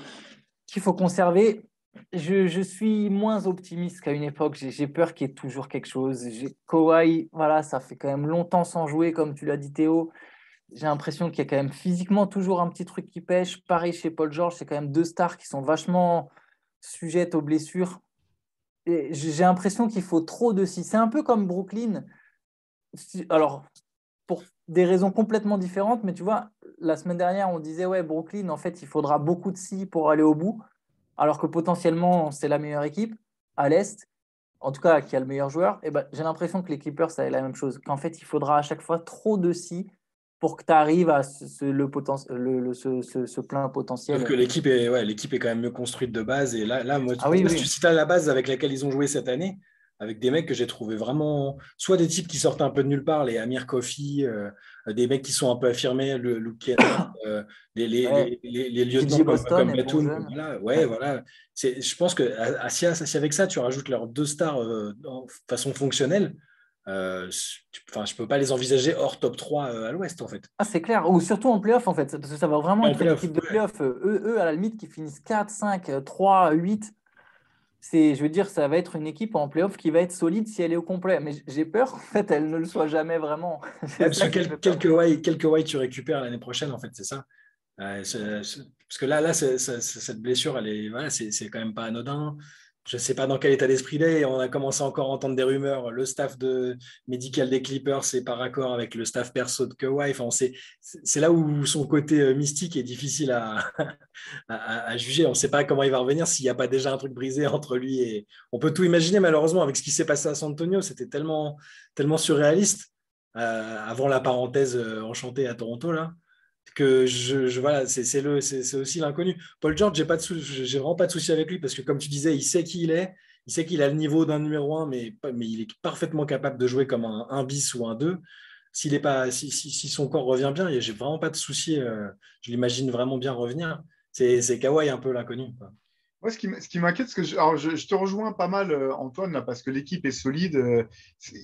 conserver. Je suis moins optimiste qu'à une époque. J'ai peur qu'il y ait toujours quelque chose. Kawhi, voilà, ça fait quand même longtemps sans jouer, comme tu l'as dit, Théo. J'ai l'impression qu'il y a quand même physiquement toujours un petit truc qui pêche. Pareil chez Paul George, c'est quand même deux stars qui sont vachement sujettes aux blessures. Et j'ai l'impression qu'il faut trop de si. C'est un peu comme Brooklyn. Alors, pour des raisons complètement différentes, mais tu vois, la semaine dernière, on disait, ouais, Brooklyn, en fait, il faudra beaucoup de si pour aller au bout, alors que potentiellement, c'est la meilleure équipe à l'Est, en tout cas, qui a le meilleur joueur. Et ben, j'ai l'impression que les Clippers, ça est la même chose, qu'en fait, il faudra à chaque fois trop de si pour que tu arrives à ce plein Sauf potentiel. que l'équipe est quand même mieux construite de base. Et là moi, Ah pour oui, moi, si oui, tu cites la base avec laquelle ils ont joué cette année, avec des mecs que j'ai trouvé vraiment, soit des types qui sortent un peu de nulle part, les Amir Coffey, des mecs qui sont un peu affirmés, le Luke Kennard, ouais. les lieutenants JJ comme Boston est bon Batum. jeune. Voilà, ouais, Ouais. voilà. Je pense que si avec ça, tu rajoutes leurs deux stars de façon fonctionnelle, enfin, je ne peux pas les envisager hors top 3 à l'Ouest, en fait. Ah, c'est clair. Ou surtout en playoff, en fait, parce que ça va vraiment Et en être une playoff, équipe de playoff. À la limite, qui finissent 4, 5, 3, 8. Je veux dire, ça va être une équipe en playoff qui va être solide si elle est au complet. Mais j'ai peur qu'en fait, elle ne le soit jamais vraiment. ouais, C'est parce que ça qui me fait peur. quelques White tu récupères l'année prochaine, en fait, c'est ça. Parce que là cette blessure, voilà, c'est quand même pas anodin. Je ne sais pas dans quel état d'esprit il est. On a commencé encore à entendre des rumeurs. Le staff médical des Clippers, c'est par accord avec le staff perso de Kawhi. Enfin, c'est là où son côté mystique est difficile à juger. On ne sait pas comment il va revenir s'il n'y a pas déjà un truc brisé entre lui et. On peut tout imaginer, malheureusement, avec ce qui s'est passé à San Antonio. C'était tellement, tellement surréaliste avant la parenthèse enchantée à Toronto, là que voilà, c'est aussi l'inconnu. Paul George, j'ai vraiment pas de souci avec lui parce que, comme tu disais, il sait qui il est, il sait qu'il a le niveau d'un numéro 1, mais il est parfaitement capable de jouer comme un bis ou un 2. Si son corps revient bien, j'ai vraiment pas de souci. Je l'imagine vraiment bien revenir. C'est Kawhi un peu l'inconnu, quoi. Moi, ce qui m'inquiète, c'est que je te rejoins pas mal, Antoine, là, parce que l'équipe est solide.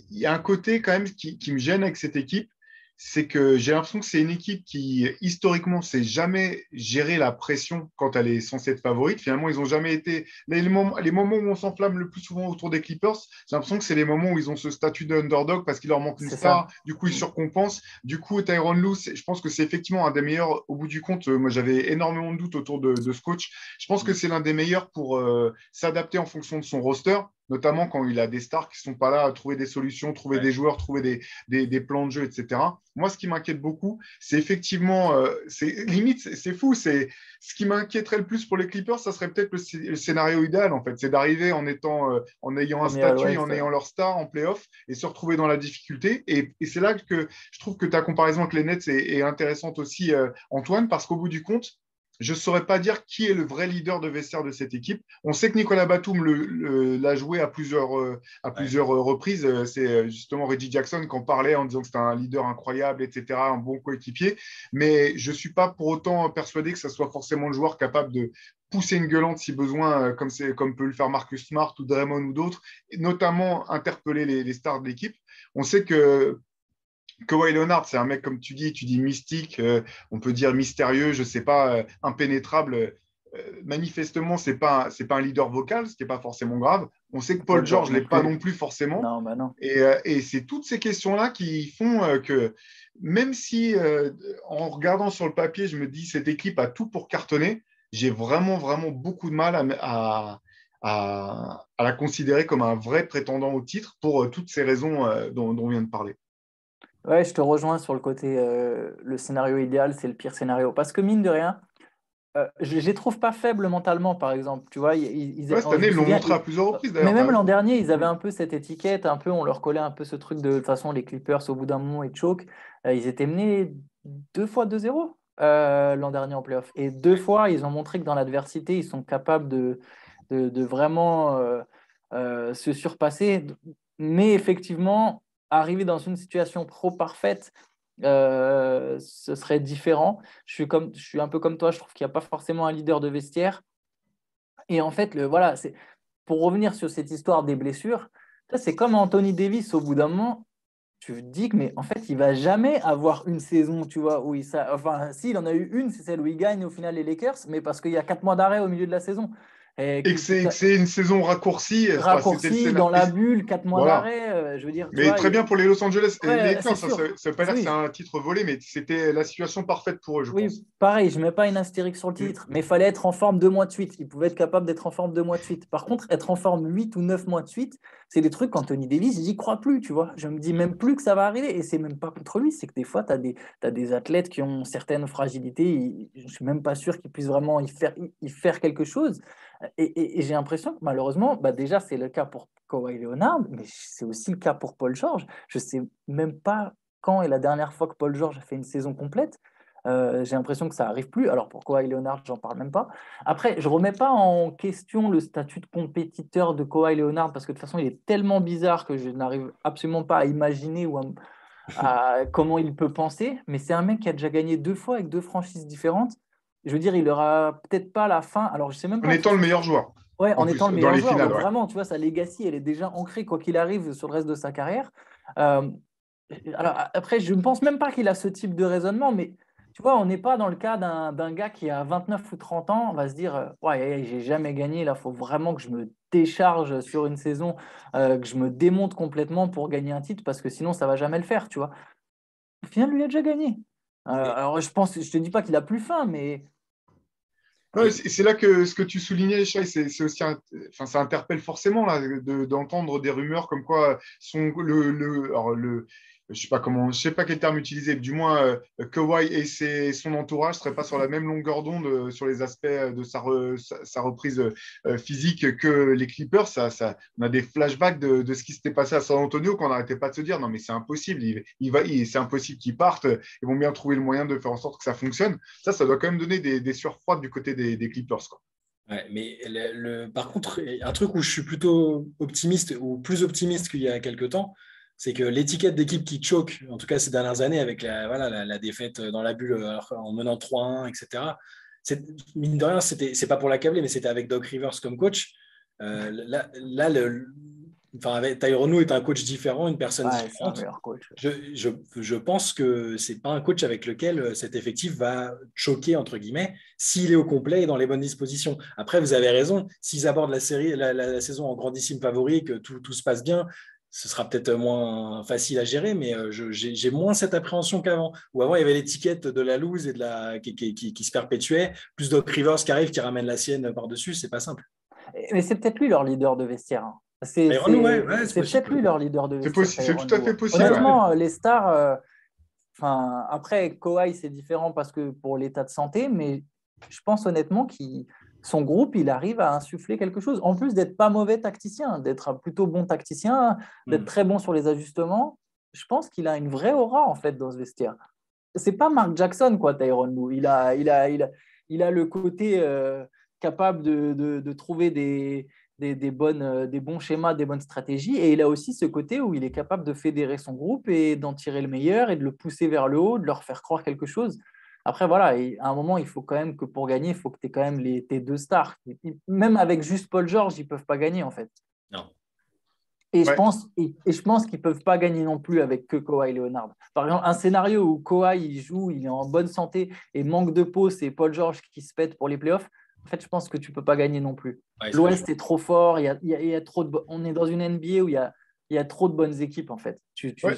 Il y a un côté quand même qui me gêne avec cette équipe, c'est que j'ai l'impression que c'est une équipe qui, historiquement, sait jamais gérer la pression quand elle est censée être favorite. Finalement, ils n'ont jamais été. Les moments où on s'enflamme le plus souvent autour des Clippers, j'ai l'impression que c'est les moments où ils ont ce statut de underdog parce qu'il leur manque une C'est ça. star. Du coup, ils surcompensent. Du coup, Tyronn Lue, je pense que c'est effectivement un des meilleurs. Au bout du compte, moi, j'avais énormément de doutes autour de ce coach. Je pense que c'est l'un des meilleurs pour s'adapter en fonction de son roster, notamment quand il a des stars qui ne sont pas là à trouver des solutions, trouver Ouais. des joueurs, trouver des plans de jeu, etc. Moi, ce qui m'inquiète beaucoup, c'est effectivement, limite, c'est fou, c'est ce qui m'inquiéterait le plus pour les Clippers, ça serait peut-être le scénario idéal, en fait, c'est d'arriver en ayant un Premier à statut et l'Ouest. en ayant leur star en playoff et se retrouver dans la difficulté. Et c'est là que je trouve que ta comparaison avec les Nets est intéressante aussi, Antoine, parce qu'au bout du compte, je ne saurais pas dire qui est le vrai leader de vestiaire de cette équipe. On sait que Nicolas Batum l'a joué à Ouais. plusieurs reprises. C'est justement Reggie Jackson qui en parlait en disant que c'était un leader incroyable, etc., un bon coéquipier. Mais je ne suis pas pour autant persuadé que ce soit forcément le joueur capable de pousser une gueulante si besoin, comme peut le faire Marcus Smart ou Draymond ou d'autres, et notamment interpeller les stars de l'équipe. On sait que Kawhi Leonard, c'est un mec, comme tu dis mystique, on peut dire mystérieux, je ne sais pas, impénétrable. Manifestement, c'est pas un leader vocal, ce qui n'est pas forcément grave. On sait que Paul Paul George George ne non l'est pas plus. non plus forcément. Non, bah non. Et c'est toutes ces questions-là qui font que, même si en regardant sur le papier, je me dis cette équipe a tout pour cartonner, j'ai vraiment, vraiment beaucoup de mal à la considérer comme un vrai prétendant au titre pour toutes ces raisons dont on vient de parler. Ouais, je te rejoins sur le côté, le scénario idéal, c'est le pire scénario. Parce que mine de rien, je les trouve pas faibles mentalement, par exemple. Tu vois, Ouais, cette je année, me ils l'ont souviens, montré à plusieurs reprises mais d'ailleurs, tu as même l'an raison. dernier, ils avaient Mm. un peu cette étiquette, un peu, on leur collait un peu ce truc de toute façon, les Clippers, au bout d'un moment, ils choke. Ils étaient menés 2 fois 2-0 l'an dernier en playoff. Et 2 fois, ils ont montré que dans l'adversité, ils sont capables de vraiment se surpasser. Mais effectivement, arriver dans une situation trop parfaite, ce serait différent. Je suis un peu comme toi, je trouve qu'il n'y a pas forcément un leader de vestiaire. Et en fait, voilà, pour revenir sur cette histoire des blessures, c'est comme Anthony Davis, au bout d'un moment, tu te dis que, mais en fait, il va jamais avoir une saison, tu vois, enfin, s'il en a eu une, c'est celle où il gagne au final les Lakers, mais parce qu'il y a 4 mois d'arrêt au milieu de la saison. Et Et que c'est une saison raccourcie. Enfin, c'était le raccourci dans scénario. la bulle, 4 mois Voilà. d'arrêt, je veux dire, tu Mais vois, très bien pour les Los Angeles ouais, Lakers. c'est Ça sûr. ne veut pas dire que c'est Oui. un titre volé, mais c'était la situation parfaite pour eux, je pense. Oui, pareil, je ne mets pas une astérix sur le titre, mais il fallait être en forme 2 mois de suite. Il pouvait être capable d'être en forme 2 mois de suite. Par contre, être en forme 8 ou 9 mois de suite, c'est des trucs qu'Anthony Davis, j'y crois plus, tu vois. Je me dis même plus que ça va arriver. Et c'est même pas contre lui, c'est que des fois, tu as des athlètes qui ont certaines fragilités. Je ne suis même pas sûr qu'ils puissent vraiment y faire quelque chose. Et j'ai l'impression que malheureusement, déjà, c'est le cas pour Kawhi Leonard, mais c'est aussi le cas pour Paul George. Je ne sais même pas quand est la dernière fois que Paul George a fait une saison complète. J'ai l'impression que ça n'arrive plus. Alors pour Kawhi Leonard, j'en parle même pas. Après, je ne remets pas en question le statut de compétiteur de Kawhi Leonard parce que de toute façon, il est tellement bizarre que je n'arrive absolument pas à imaginer à comment il peut penser. Mais c'est un mec qui a déjà gagné 2 fois avec 2 franchises différentes. Je veux dire, il aura peut-être pas la fin. Alors je sais même En pas. étant le meilleur joueur. Ouais, En en étant plus, le dans meilleur les joueur. finales, Donc ouais. vraiment, tu vois, sa legacy, elle est déjà ancrée quoi qu'il arrive sur le reste de sa carrière. Euh, alors après, je ne pense même pas qu'il a ce type de raisonnement, mais tu vois, on n'est pas dans le cas d'un gars qui a 29 ou 30 ans, on va se dire, ouais, j'ai jamais gagné, là, il faut vraiment que je me décharge sur une saison, que je me démonte complètement pour gagner un titre, parce que sinon, ça va jamais le faire, tu vois. Au final, lui, il a déjà gagné. Alors, je te dis pas qu'il a plus faim, mais Ouais, c'est là que ce que tu soulignais, Shai, c'est aussi, enfin, ça interpelle forcément là, d'entendre des rumeurs comme quoi je sais pas quel terme utiliser, du moins Kawhi et son entourage seraient pas sur la même longueur d'onde sur les aspects de sa reprise physique que les Clippers. On a des flashbacks de ce qui s'était passé à San Antonio quand on n'arrêtait pas de se dire non mais c'est impossible, c'est impossible qu'ils partent, ils vont bien trouver le moyen de faire en sorte que ça fonctionne. Ça doit quand même donner des sueurs froides du côté des Clippers, quoi. Ouais, mais par contre, un truc où je suis plutôt optimiste ou plus optimiste qu'il y a quelques temps, c'est que l'étiquette d'équipe qui choque, en tout cas ces dernières années, avec la défaite dans la bulle en menant 3-1, etc. Mine de rien, c'est pas pour l'accabler, mais c'était avec Doc Rivers comme coach. Tyronn Lue est un coach différent, une personne ouais, c'est un différente. meilleur coach. Je pense que c'est pas un coach avec lequel cet effectif va choquer, entre guillemets, s'il est au complet et dans les bonnes dispositions. Après, vous avez raison, s'ils abordent la saison en grandissime favori, que tout se passe bien, ce sera peut-être moins facile à gérer, mais j'ai moins cette appréhension qu'avant. Où avant, il y avait l'étiquette de la loose et qui se perpétuait, plus Doc Rivers qui arrive, qui ramène la sienne par-dessus, c'est pas simple. Mais c'est peut-être lui leur leader de vestiaire, hein. Tyronn Lue, ouais, c'est C'est peut-être lui possible. leur leader de vestiaire, C'est Tyronn tout à Lue. fait possible. Honnêtement, les stars, enfin, après, Kawhi, c'est différent parce que pour l'état de santé, mais je pense honnêtement que son groupe, il arrive à insuffler quelque chose. En plus d'être pas mauvais tacticien, d'être un plutôt bon tacticien, d'être très bon sur les ajustements, je pense qu'il a une vraie aura en fait dans ce vestiaire. C'est pas Mark Jackson, quoi, Tyronn Lue. Il a le côté capable de trouver des bons schémas, des bonnes stratégies. Et il a aussi ce côté où il est capable de fédérer son groupe et d'en tirer le meilleur et de le pousser vers le haut, de leur faire croire quelque chose. Après, voilà, à un moment, il faut quand même que pour gagner, il faut que tu aies quand même tes 2 stars. Même avec juste Paul George, ils ne peuvent pas gagner, en fait. Non. Et Ouais. je pense qu'ils ne peuvent pas gagner non plus avec que Kawhi Leonard. Par exemple, un scénario où Kawhi il joue, il est en bonne santé et manque de peau, c'est Paul George qui se pète pour les playoffs. En fait, je pense que tu ne peux pas gagner non plus. Ouais, L'Ouest est trop fort. Il y a trop on est dans une NBA où il y a trop de bonnes équipes, en fait. Ouais.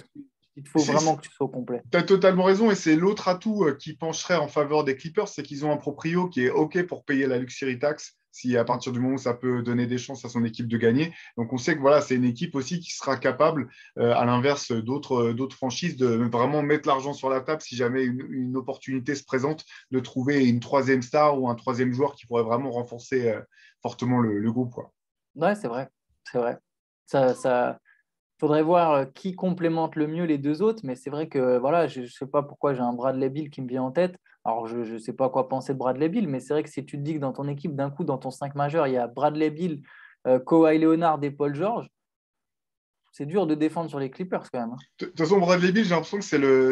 Il te faut vraiment que tu sois au complet. Tu as totalement raison, et c'est l'autre atout qui pencherait en faveur des Clippers, c'est qu'ils ont un proprio qui est OK pour payer la luxury tax, si à partir du moment où ça peut donner des chances à son équipe de gagner. Donc on sait que voilà, c'est une équipe aussi qui sera capable, à l'inverse d'autres franchises, de vraiment mettre l'argent sur la table si jamais une opportunité se présente, de trouver une troisième star ou un troisième joueur qui pourrait vraiment renforcer fortement le groupe, quoi. Ouais, c'est vrai. C'est vrai. Ça, faudrait voir qui complémente le mieux les deux autres, mais c'est vrai que voilà, je ne sais pas pourquoi j'ai un Bradley Beal qui me vient en tête. Alors, je ne sais pas quoi penser de Bradley Beal, mais c'est vrai que si tu te dis que dans ton équipe, d'un coup, dans ton 5 majeur, il y a Bradley Beal, Kawhi Leonard et Paul George, c'est dur de défendre sur les Clippers quand même. De toute façon, Bradley Beal, j'ai l'impression que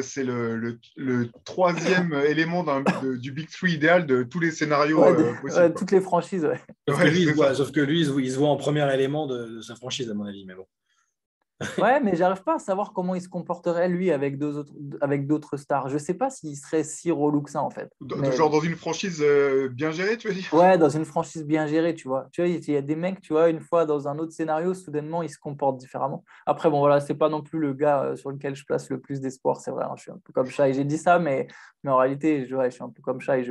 c'est le troisième élément du Big Three idéal de tous les scénarios possibles. Toutes les franchises, ouais. Sauf que lui, il se voit en premier élément de sa franchise, à mon avis. Mais bon. Ouais, mais j'arrive pas à savoir comment il se comporterait, lui, avec d'autres stars. Je sais pas s'il serait si relou que ça, en fait. Genre dans une franchise bien gérée, tu veux dire? Ouais, dans une franchise bien gérée, tu vois. Tu vois, il y a des mecs, tu vois, une fois dans un autre scénario, soudainement, ils se comportent différemment. Après, bon, voilà, c'est pas non plus le gars sur lequel je place le plus d'espoir, c'est vrai. Hein, je suis un peu comme Shai. J'ai dit ça, mais en réalité, je suis un peu comme Shai.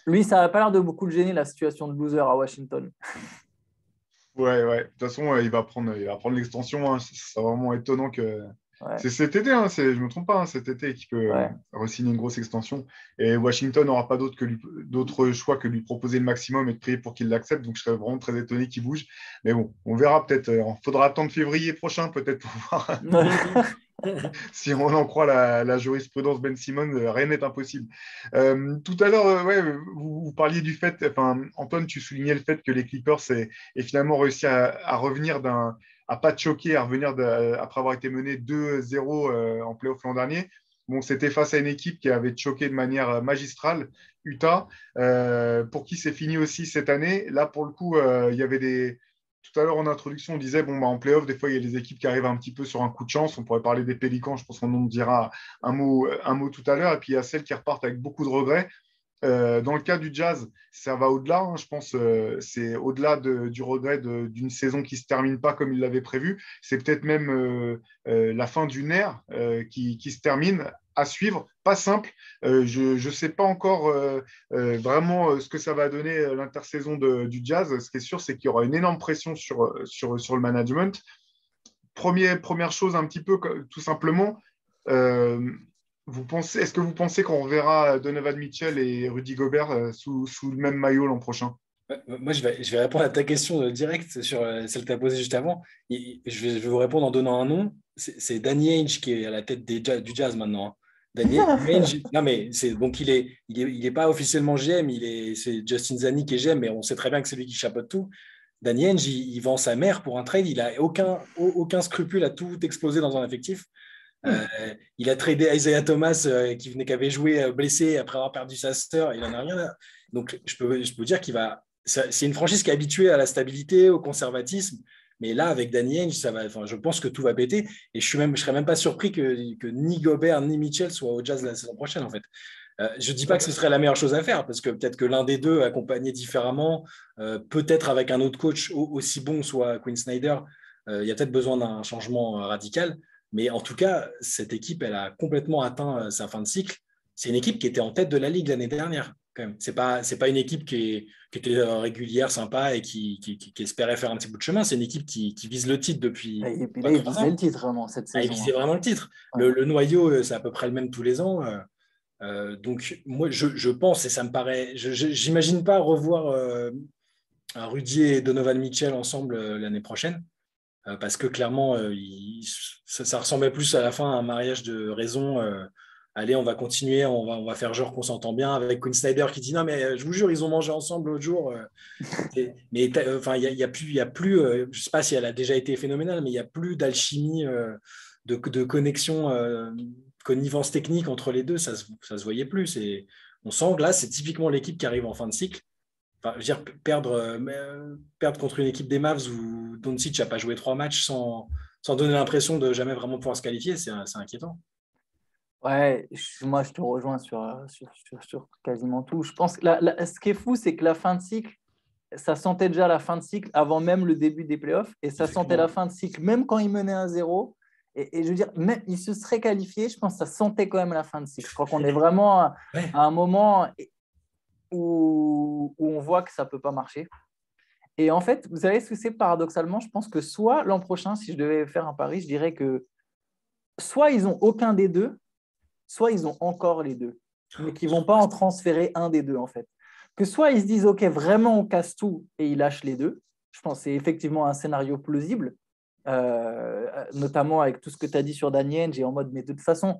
Lui, ça n'a pas l'air de beaucoup le gêner, la situation de loser à Washington. Ouais. De toute façon, il va prendre l'extension. Hein. C'est vraiment étonnant que. Ouais. C'est cet été, hein, je ne me trompe pas, hein, cet été qu'il peut re-signer une grosse extension. Et Washington n'aura pas d'autre choix que lui proposer le maximum et de prier pour qu'il l'accepte. Donc, je serais vraiment très étonné qu'il bouge. Mais bon, on verra peut-être. Il faudra attendre février prochain, peut-être, pour voir. Si on en croit la jurisprudence Ben Simmons, rien n'est impossible. Tout à l'heure, vous parliez du fait, enfin, Antoine, tu soulignais le fait que les Clippers aient finalement réussi à revenir à pas choquer, à revenir après avoir été mené 2-0 en playoff l'an dernier. Bon, c'était face à une équipe qui avait choqué de manière magistrale, Utah, pour qui c'est fini aussi cette année. Là, pour le coup, il y avait tout à l'heure, en introduction, on disait, bon, bah, en playoff, des fois, il y a des équipes qui arrivent un petit peu sur un coup de chance. On pourrait parler des Pélicans, je pense qu'on en dira un mot tout à l'heure. Et puis, il y a celles qui repartent avec beaucoup de regrets. Dans le cas du Jazz, ça va au-delà. Hein, je pense c'est au-delà du regret d'une saison qui ne se termine pas comme il l'avait prévu. C'est peut-être même la fin d'une ère qui se termine à suivre. Pas simple. Je ne sais pas encore vraiment ce que ça va donner l'intersaison du Jazz. Ce qui est sûr, c'est qu'il y aura une énorme pression sur le management. Première chose, un petit peu tout simplement. Est-ce que vous pensez qu'on reverra Donovan Mitchell et Rudy Gobert sous le même maillot l'an prochain? Moi, je vais répondre à ta question directe sur celle que tu as posée juste avant. Je vais vous répondre en donnant un nom. C'est Danny Ainge qui est à la tête du Jazz maintenant. Hein. Danny Ainge, non mais donc il est pas officiellement GM, c'est Justin Zanik qui est GM, mais on sait très bien que c'est lui qui chapeaute tout. Danny Ainge, il vend sa mère pour un trade. Il a aucun scrupule à tout exploser dans un effectif. Il a tradé Isaiah Thomas qui avait joué blessé après avoir perdu sa sœur. Il en a rien. Donc je peux dire c'est une franchise qui est habituée à la stabilité, au conservatisme. Mais là, avec Danny Ainge, je pense que tout va péter. Et je serais même pas surpris que ni Gobert ni Mitchell soient au Jazz la saison prochaine, en fait. Je ne dis pas que ce serait la meilleure chose à faire, parce que peut-être que l'un des deux, accompagné différemment, peut-être avec un autre coach aussi bon, soit Quinn Snyder, il y a peut-être besoin d'un changement radical. Mais en tout cas, cette équipe, elle a complètement atteint sa fin de cycle. C'est une équipe qui était en tête de la Ligue l'année dernière, quand même. C'est pas une équipe qui était régulière, sympa et qui espérait faire un petit bout de chemin. C'est une équipe qui vise le titre depuis. Et puis là, il visait le titre vraiment cette saison. Il visait vraiment le titre. Ouais. Le noyau, c'est à peu près le même tous les ans. Donc, moi, je pense, et ça me paraît. J'imagine pas revoir Rudy et Donovan Mitchell ensemble l'année prochaine. Parce que clairement, ça ressemblait plus à la fin à un mariage de raison. Allez, on va continuer, on va faire genre qu'on s'entend bien avec Quinn Snyder qui dit non, mais je vous jure, ils ont mangé ensemble l'autre jour. Mais enfin, il y a plus, je ne sais pas si elle a déjà été phénoménale, mais il n'y a plus d'alchimie, de connexion, connivence technique entre les deux. Ça se voyait plus. On sent que là, c'est typiquement l'équipe qui arrive en fin de cycle. Enfin, je veux dire, perdre contre une équipe des Mavs où Doncic n'a pas joué 3 matchs sans donner l'impression de jamais vraiment pouvoir se qualifier, c'est inquiétant. Ouais, moi je te rejoins sur quasiment tout. Je pense que ce qui est fou, c'est que la fin de cycle, ça sentait déjà la fin de cycle avant même le début des playoffs, et ça sentait la fin de cycle même quand ils menaient 1-0. Et je veux dire, même ils se seraient qualifiés, je pense que ça sentait quand même la fin de cycle. Je crois qu'on est vraiment à un moment où on voit que ça ne peut pas marcher. Et en fait, vous savez ce que c'est paradoxalement? Je pense que soit l'an prochain, si je devais faire un pari, je dirais que soit ils n'ont aucun des deux, soit ils ont encore les deux, mais qu'ils ne vont pas en transférer un des deux, en fait. Que soit ils se disent, OK, vraiment, on casse tout et ils lâchent les deux. Je pense que c'est effectivement un scénario plausible. notamment avec tout ce que tu as dit sur Danny Ainge, et en mode, mais de toute façon,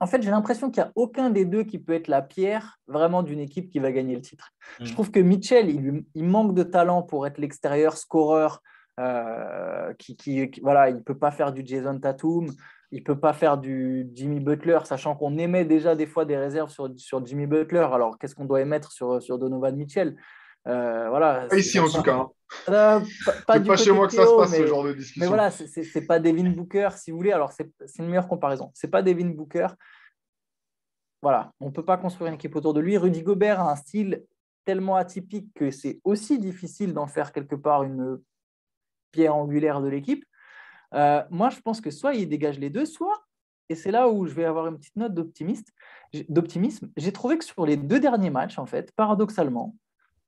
en fait, j'ai l'impression qu'il n'y a aucun des deux qui peut être la pierre vraiment d'une équipe qui va gagner le titre. Je trouve que Mitchell, il manque de talent pour être l'extérieur scoreur. Voilà, il ne peut pas faire du Jason Tatum, il ne peut pas faire du Jimmy Butler, sachant qu'on émet déjà des fois des réserves sur Jimmy Butler. Alors, qu'est-ce qu'on doit émettre sur Donovan Mitchell? Voilà, Pas ici, en tout cas. pas C'est du pas chez côté moi de que ça se Théo, passe, ce genre de mais discussion. voilà, c'est pas Devin Booker, si vous voulez. Alors, c'est une meilleure comparaison. C'est pas Devin Booker. Voilà, on ne peut pas construire une équipe autour de lui. Rudy Gobert a un style tellement atypique que c'est aussi difficile d'en faire quelque part une pierre angulaire de l'équipe. Moi, je pense que soit il dégage les deux, soit, et c'est là où je vais avoir une petite note d'optimisme, j'ai trouvé que sur les 2 derniers matchs, en fait, paradoxalement,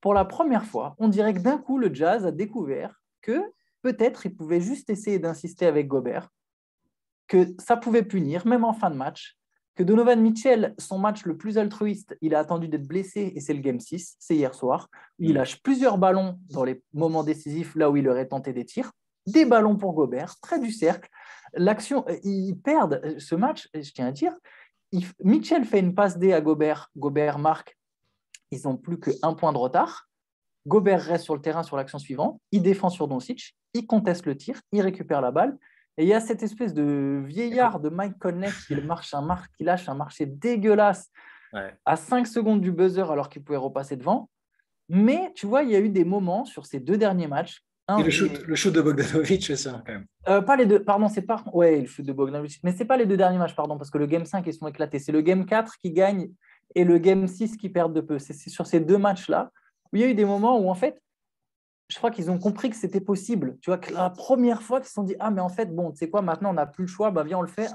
pour la première fois, on dirait que d'un coup, le Jazz a découvert que peut-être il pouvait juste essayer d'insister avec Gobert, que ça pouvait punir, même en fin de match, que Donovan Mitchell, son match le plus altruiste, il a attendu d'être blessé, et c'est le Game 6, c'est hier soir, où il lâche plusieurs ballons dans les moments décisifs, là où il aurait tenté des tirs, des ballons pour Gobert, près du cercle. L'action, ils perdent ce match, je tiens à dire. Mitchell fait une passe D à Gobert, Gobert marque, ils n'ont plus qu'un point de retard. Gobert reste sur le terrain sur l'action suivante, il défend sur Doncic, il conteste le tir, il récupère la balle. Et il y a cette espèce de vieillard de Mike Conley qui lâche un marché dégueulasse à 5 secondes du buzzer alors qu'il pouvait repasser devant. Mais tu vois, il y a eu des moments sur ces 2 derniers matchs. Et le shoot de Bogdanovic, c'est ça, quand même. Pas les deux, pardon, c'est pas. Ouais, le shoot de Bogdanovic. Mais c'est pas les 2 derniers matchs, pardon, parce que le Game 5, ils sont éclatés. C'est le Game 4 qui gagne et le Game 6 qui perd de peu. C'est sur ces 2 matchs-là où il y a eu des moments où, en fait, je crois qu'ils ont compris que c'était possible. Tu vois, que la première fois qu'ils se sont dit, ah, mais en fait, bon, tu sais quoi, maintenant, on n'a plus le choix, bah, viens, on le fait.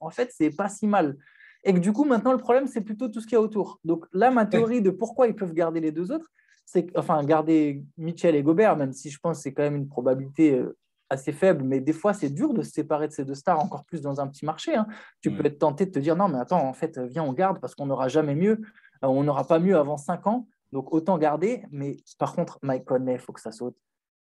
En fait, c'est pas si mal. Et que du coup, maintenant, le problème, c'est plutôt tout ce qu'il y a autour. Donc là, ma théorie de pourquoi ils peuvent garder les 2 autres, enfin, garder Mitchell et Gobert, même si je pense que c'est quand même une probabilité assez faible, mais des fois, c'est dur de se séparer de ces 2 stars, encore plus dans un petit marché. Hein. Tu peux être tenté de te dire, non, mais attends, en fait, viens, on garde parce qu'on n'aura jamais mieux. On n'aura pas mieux avant 5 ans. Donc, autant garder. Mais par contre, Mike Conley, il faut que ça saute.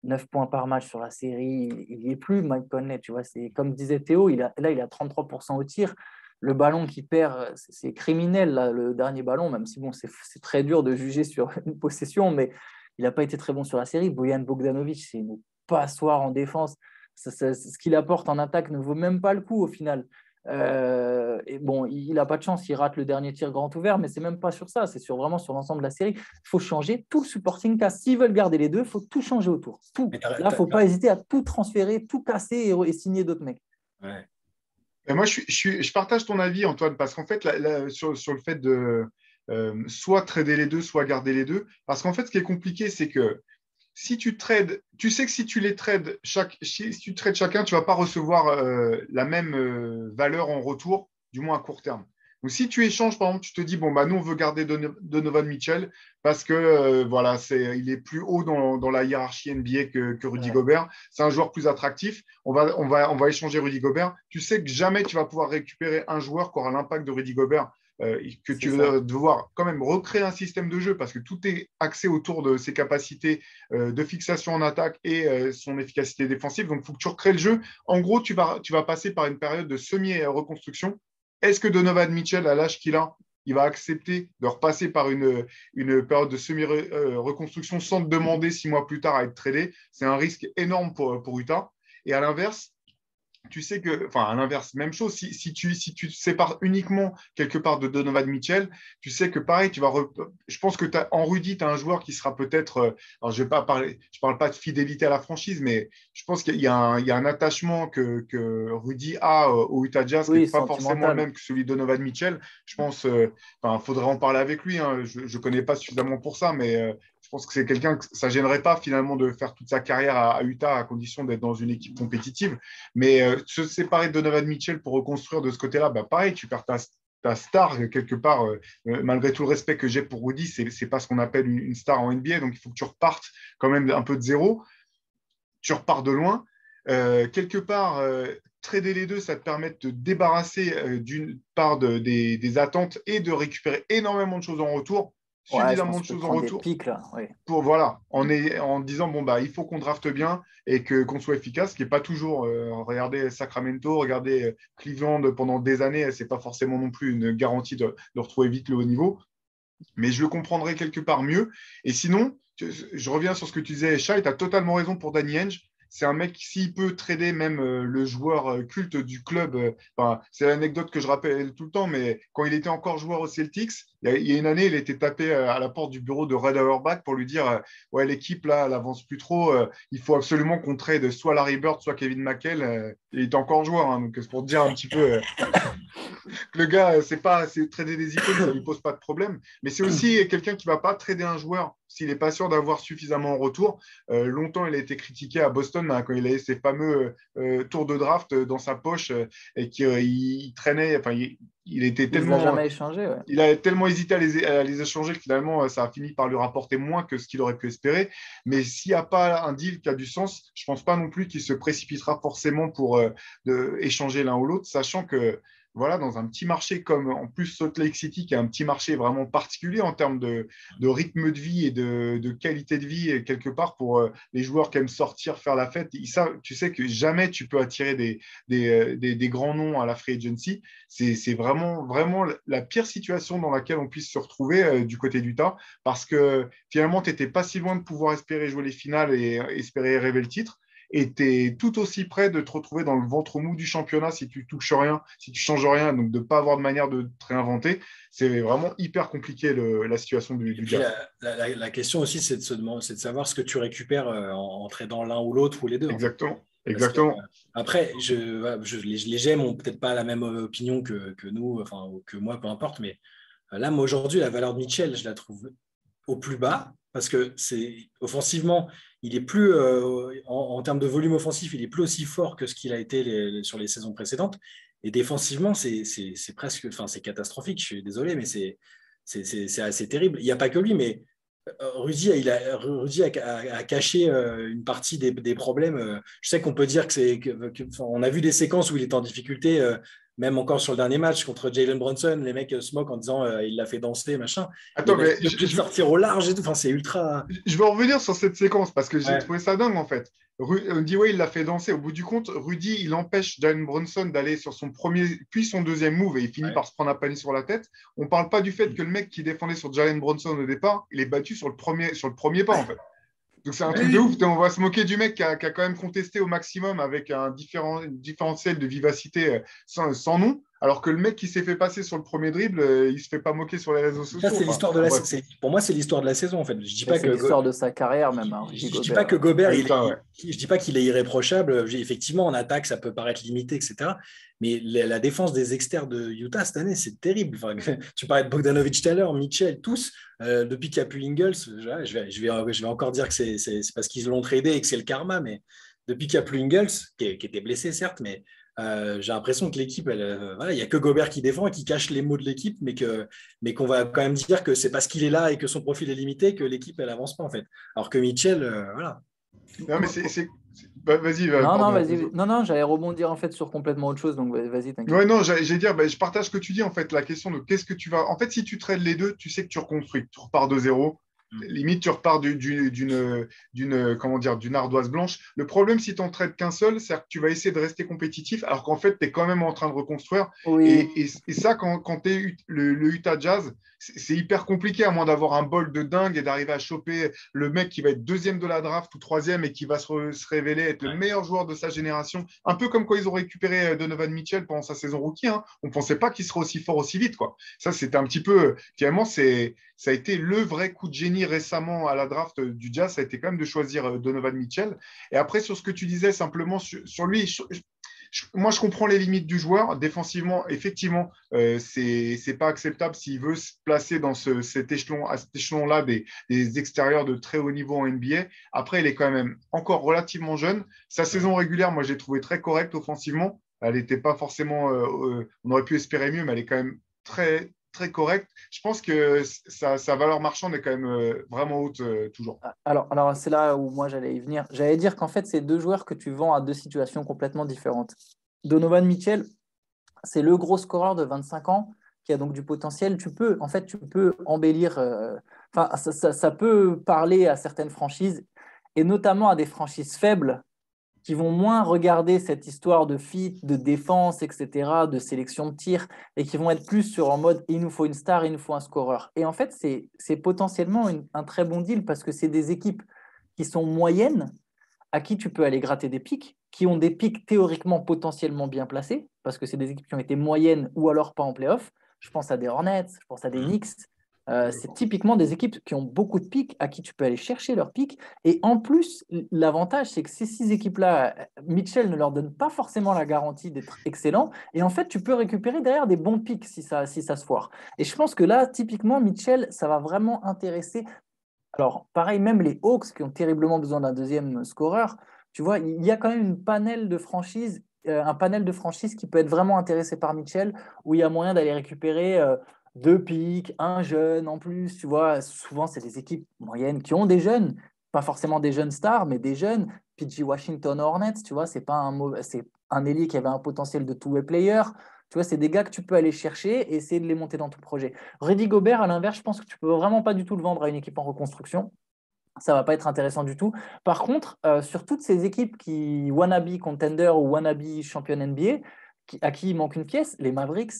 9 points par match sur la série. Il n'y est plus, Mike Conley. Tu vois, c'est comme disait Théo, il a 33% au tir. Le ballon qu'il perd, c'est criminel, là, le dernier ballon, même si bon, c'est très dur de juger sur une possession, mais il n'a pas été très bon sur la série. Bojan Bogdanovic, c'est une passoire en défense. Ce qu'il apporte en attaque ne vaut même pas le coup au final. Et bon, il n'a pas de chance, il rate le dernier tir grand ouvert, mais c'est même pas sur ça, c'est vraiment sur l'ensemble de la série. Il faut changer tout le supporting cast. S'ils veulent garder les 2, il faut tout changer autour. Tout. Là, il ne faut pas hésiter à tout transférer, tout casser et signer d'autres mecs. Ouais. Et moi, je partage ton avis, Antoine, parce qu'en fait, sur le fait de soit trader les 2, soit garder les 2, parce qu'en fait, ce qui est compliqué, c'est que si tu trades, tu sais que si tu les trades, si tu trades chacun, tu ne vas pas recevoir la même valeur en retour, du moins à court terme. Donc, si tu échanges, par exemple, tu te dis, bon, bah, nous, on veut garder Donovan Mitchell parce que voilà, il est plus haut dans la hiérarchie NBA que Rudy Gobert. C'est un joueur plus attractif. On va échanger Rudy Gobert. Tu sais que jamais tu vas pouvoir récupérer un joueur qui aura l'impact de Rudy Gobert. Que tu vas devoir quand même recréer un système de jeu parce que tout est axé autour de ses capacités de fixation en attaque et son efficacité défensive. Donc, il faut que tu recrées le jeu. En gros, tu vas passer par une période de semi-reconstruction. Est-ce que Donovan Mitchell, à l'âge qu'il a, il va accepter de repasser par une période de semi-reconstruction sans te demander 6 mois plus tard à être tradé? C'est un risque énorme pour Utah. Et à l'inverse, tu sais que, enfin, à l'inverse, même chose, si tu te sépares uniquement quelque part de Donovan Mitchell, tu sais que pareil, je pense que en Rudy, tu as un joueur qui sera peut-être, alors je parle pas de fidélité à la franchise, mais je pense qu'il y a un attachement que Rudy a au Utah Jazz qui n'est pas forcément le même que celui de Donovan Mitchell. Je pense, faudrait en parler avec lui, hein. Je ne connais pas suffisamment pour ça, mais je pense que c'est quelqu'un que ça ne gênerait pas finalement de faire toute sa carrière à Utah à condition d'être dans une équipe compétitive. Mais se séparer de Donovan Mitchell pour reconstruire de ce côté-là, bah, pareil, tu perds ta star quelque part. Malgré tout le respect que j'ai pour Rudy, ce n'est pas ce qu'on appelle une star en NBA. Donc, il faut que tu repartes quand même un peu de zéro. Tu repars de loin. Quelque part, trader les 2, ça te permet de te débarrasser d'une part des attentes et de récupérer énormément de choses en retour. Ouais, je suffisamment pense de qu'il peut choses en prendre des retour pics là. Oui. pour, voilà, en disant, bon, bah, il faut qu'on drafte bien et qu'on soit efficace, ce qui n'est pas toujours. Regardez Sacramento, regardez Cleveland pendant des années, ce n'est pas forcément non plus une garantie de retrouver vite le haut niveau, mais je le comprendrais quelque part mieux. Et sinon, je reviens sur ce que tu disais, Shai, tu as totalement raison pour Danny Ainge. C'est un mec, s'il peut trader même le joueur culte du club, c'est l'anecdote que je rappelle tout le temps, mais quand il était encore joueur aux Celtics, il y a une année, il était tapé à la porte du bureau de Red Auerbach pour lui dire ouais, l'équipe, là, elle avance plus trop, il faut absolument qu'on trade soit Larry Bird, soit Kevin McHale. Il était encore joueur, hein, donc c'est pour te dire un petit peu le gars, c'est trader des icônes, ça lui pose pas de problème. Mais c'est aussi quelqu'un qui va pas trader un joueur s'il n'est pas sûr d'avoir suffisamment en retour. Longtemps, il a été critiqué à Boston quand il avait ses fameux tours de draft dans sa poche et qu'il traînait. Enfin, il était Il ne l'a tellement. jamais échangé. Ouais. Il a tellement hésité à les échanger que finalement, ça a fini par lui rapporter moins que ce qu'il aurait pu espérer. Mais s'il n'y a pas un deal qui a du sens, je ne pense pas non plus qu'il se précipitera forcément pour échanger l'un ou l'autre, sachant que voilà, dans un petit marché comme en plus Salt Lake City, qui est un petit marché vraiment particulier en termes de rythme de vie et de qualité de vie, et quelque part pour les joueurs qui aiment sortir, faire la fête, tu sais que jamais tu peux attirer des grands noms à la free agency. C'est vraiment, vraiment la pire situation dans laquelle on puisse se retrouver du côté d'Utah, parce que finalement, tu n'étais pas si loin de pouvoir espérer jouer les finales et espérer rêver le titre. Et tu es tout aussi près de te retrouver dans le ventre mou du championnat si tu touches rien, si tu changes rien, donc de ne pas avoir de manière de te réinventer. C'est vraiment hyper compliqué la situation du Et puis Jazz. la question aussi, c'est de savoir ce que tu récupères en tradant l'un ou l'autre ou les deux. En fait. Exactement. Parce que, Exactement. après, les GM n'ont peut-être pas la même opinion que nous, enfin, que moi, peu importe, mais là, moi, aujourd'hui, la valeur de Mitchell, je la trouve au plus bas parce que offensivement, il est plus en termes de volume offensif, il est plus aussi fort que ce qu'il a été sur les saisons précédentes. Et défensivement, c'est presque, enfin, c'est catastrophique. Je suis désolé, mais c'est assez terrible. Il n'y a pas que lui, mais Rudy a caché une partie des problèmes. Je sais qu'on peut dire on a vu des séquences où il est en difficulté, même encore sur le dernier match contre Jalen Brunson, les mecs se moquent en disant il l'a fait danser, machin. Attends, Il a mais été obligé de sortir au large et tout. Enfin, c'est ultra. je veux revenir sur cette séquence parce que j'ai Ouais, trouvé ça dingue en fait. D-Way, il l'a fait danser. Au bout du compte, Rudy, il empêche Jalen Brunson d'aller sur son premier, puis son deuxième move et il finit ouais. par se prendre un panier sur la tête. On ne parle pas du fait que le mec qui défendait sur Jalen Brunson au départ, il est battu sur le premier pas en fait. Donc c'est un truc de Ouais. ouf. On va se moquer du mec qui a quand même contesté au maximum avec un différentiel de vivacité sans nom, alors que le mec qui s'est fait passer sur le premier dribble, il se fait pas moquer sur les réseaux Ça, sociaux. c'est Enfin, l'histoire de bref. pour moi, c'est l'histoire de la saison en fait. Je dis Et pas c'est que l'histoire de sa carrière même, hein, Rudy Je dis pas que Gobert. Gobert, Ouais, ça, ouais. je dis pas qu'il est irréprochable. Effectivement, en attaque, ça peut paraître limité, etc. Mais la défense des externes de Utah cette année, c'est terrible. Enfin, tu parlais de Bogdanovic tout à l'heure, Mitchell, tous. Depuis qu'il n'y a plus Ingles, je vais encore dire que c'est parce qu'ils l'ont tradé et que c'est le karma. Mais depuis qu'il n'y a plus Ingles, qui était blessé certes, mais j'ai l'impression que l'équipe, voilà, il n'y a que Gobert qui défend et qui cache les mots de l'équipe, mais qu'on va quand même dire que c'est parce qu'il est là et que son profil est limité que l'équipe, elle avance pas en fait. Alors que Mitchell, voilà. Non, mais vas-y, Non, non, pardon. vas-y. Non, non, j'allais rebondir en fait sur complètement autre chose, donc vas-y, t'inquiète. Ouais, non, j'allais dire, je partage ce que tu dis, en fait, la question de qu'est-ce que tu vas. En fait, si tu trades les deux, tu sais que tu reconstruis, tu repars de zéro. Limite, tu repars d'une ardoise blanche. Le problème, si tu n'en traites qu'un seul, c'est que tu vas essayer de rester compétitif, alors qu'en fait, tu es quand même en train de reconstruire. Oui, Et ça, quand tu es le Utah Jazz, c'est hyper compliqué, à moins d'avoir un bol de dingue et d'arriver à choper le mec qui va être deuxième de la draft ou troisième et qui va se révéler être le meilleur joueur de sa génération. Un peu comme quand ils ont récupéré Donovan Mitchell pendant sa saison rookie. Hein. On ne pensait pas qu'il serait aussi fort aussi vite. Quoi. Ça, c'était un petit peu. Finalement, ça a été le vrai coup de génie récemment à la draft du Jazz. Ça a été quand même de choisir Donovan Mitchell. Et après, sur ce que tu disais simplement sur lui, moi, je comprends les limites du joueur. Défensivement, effectivement, c'est pas acceptable s'il veut se placer dans cet échelon-là des extérieurs de très haut niveau en NBA. Après, il est quand même encore relativement jeune. Sa saison régulière, moi, je l'ai trouvé très correcte offensivement. Elle n'était pas forcément. On aurait pu espérer mieux, mais elle est quand même très, très correcte. Je pense que sa valeur marchande est quand même vraiment haute toujours. alors c'est là où moi j'allais y venir. J'allais dire qu'en fait, c'est deux joueurs que tu vends à deux situations complètement différentes. Donovan Mitchell, c'est le gros scoreur de 25 ans qui a donc du potentiel, tu peux embellir. Ça peut parler à certaines franchises et notamment à des franchises faibles qui vont moins regarder cette histoire de fit, de défense, etc., de sélection de tir, et qui vont être plus sur en mode il nous faut une star, il nous faut un scoreur. Et en fait, c'est potentiellement un très bon deal parce que c'est des équipes qui sont moyennes, à qui tu peux aller gratter des pics, qui ont des pics théoriquement potentiellement bien placés, parce que c'est des équipes qui ont été moyennes ou alors pas en playoff. Je pense à des Hornets, je pense à des Knicks. C'est typiquement des équipes qui ont beaucoup de pics, à qui tu peux aller chercher leurs pics. Et en plus, l'avantage, c'est que ces 6 équipes-là, Mitchell ne leur donne pas forcément la garantie d'être excellent. Et en fait, tu peux récupérer derrière des bons pics si ça se foire. Et je pense que là, typiquement, Mitchell, ça va vraiment intéresser. Alors, pareil, même les Hawks qui ont terriblement besoin d'un deuxième scoreur, tu vois, il y a quand même un panel de franchises qui peut être vraiment intéressé par Mitchell, où il y a moyen d'aller récupérer 2 pics, un jeune en plus. Tu vois, souvent, c'est des équipes moyennes qui ont des jeunes, pas forcément des jeunes stars, mais des jeunes. PG Washington Hornets, tu vois, c'est un ailier qui avait un potentiel de two-way player. Tu vois, c'est des gars que tu peux aller chercher et essayer de les monter dans ton projet. Rudy Gobert, à l'inverse, je pense que tu peux vraiment pas du tout le vendre à une équipe en reconstruction. Ça va pas être intéressant du tout. Par contre, sur toutes ces équipes qui wannabe contender ou wannabe champion NBA, à qui il manque une pièce, les Mavericks,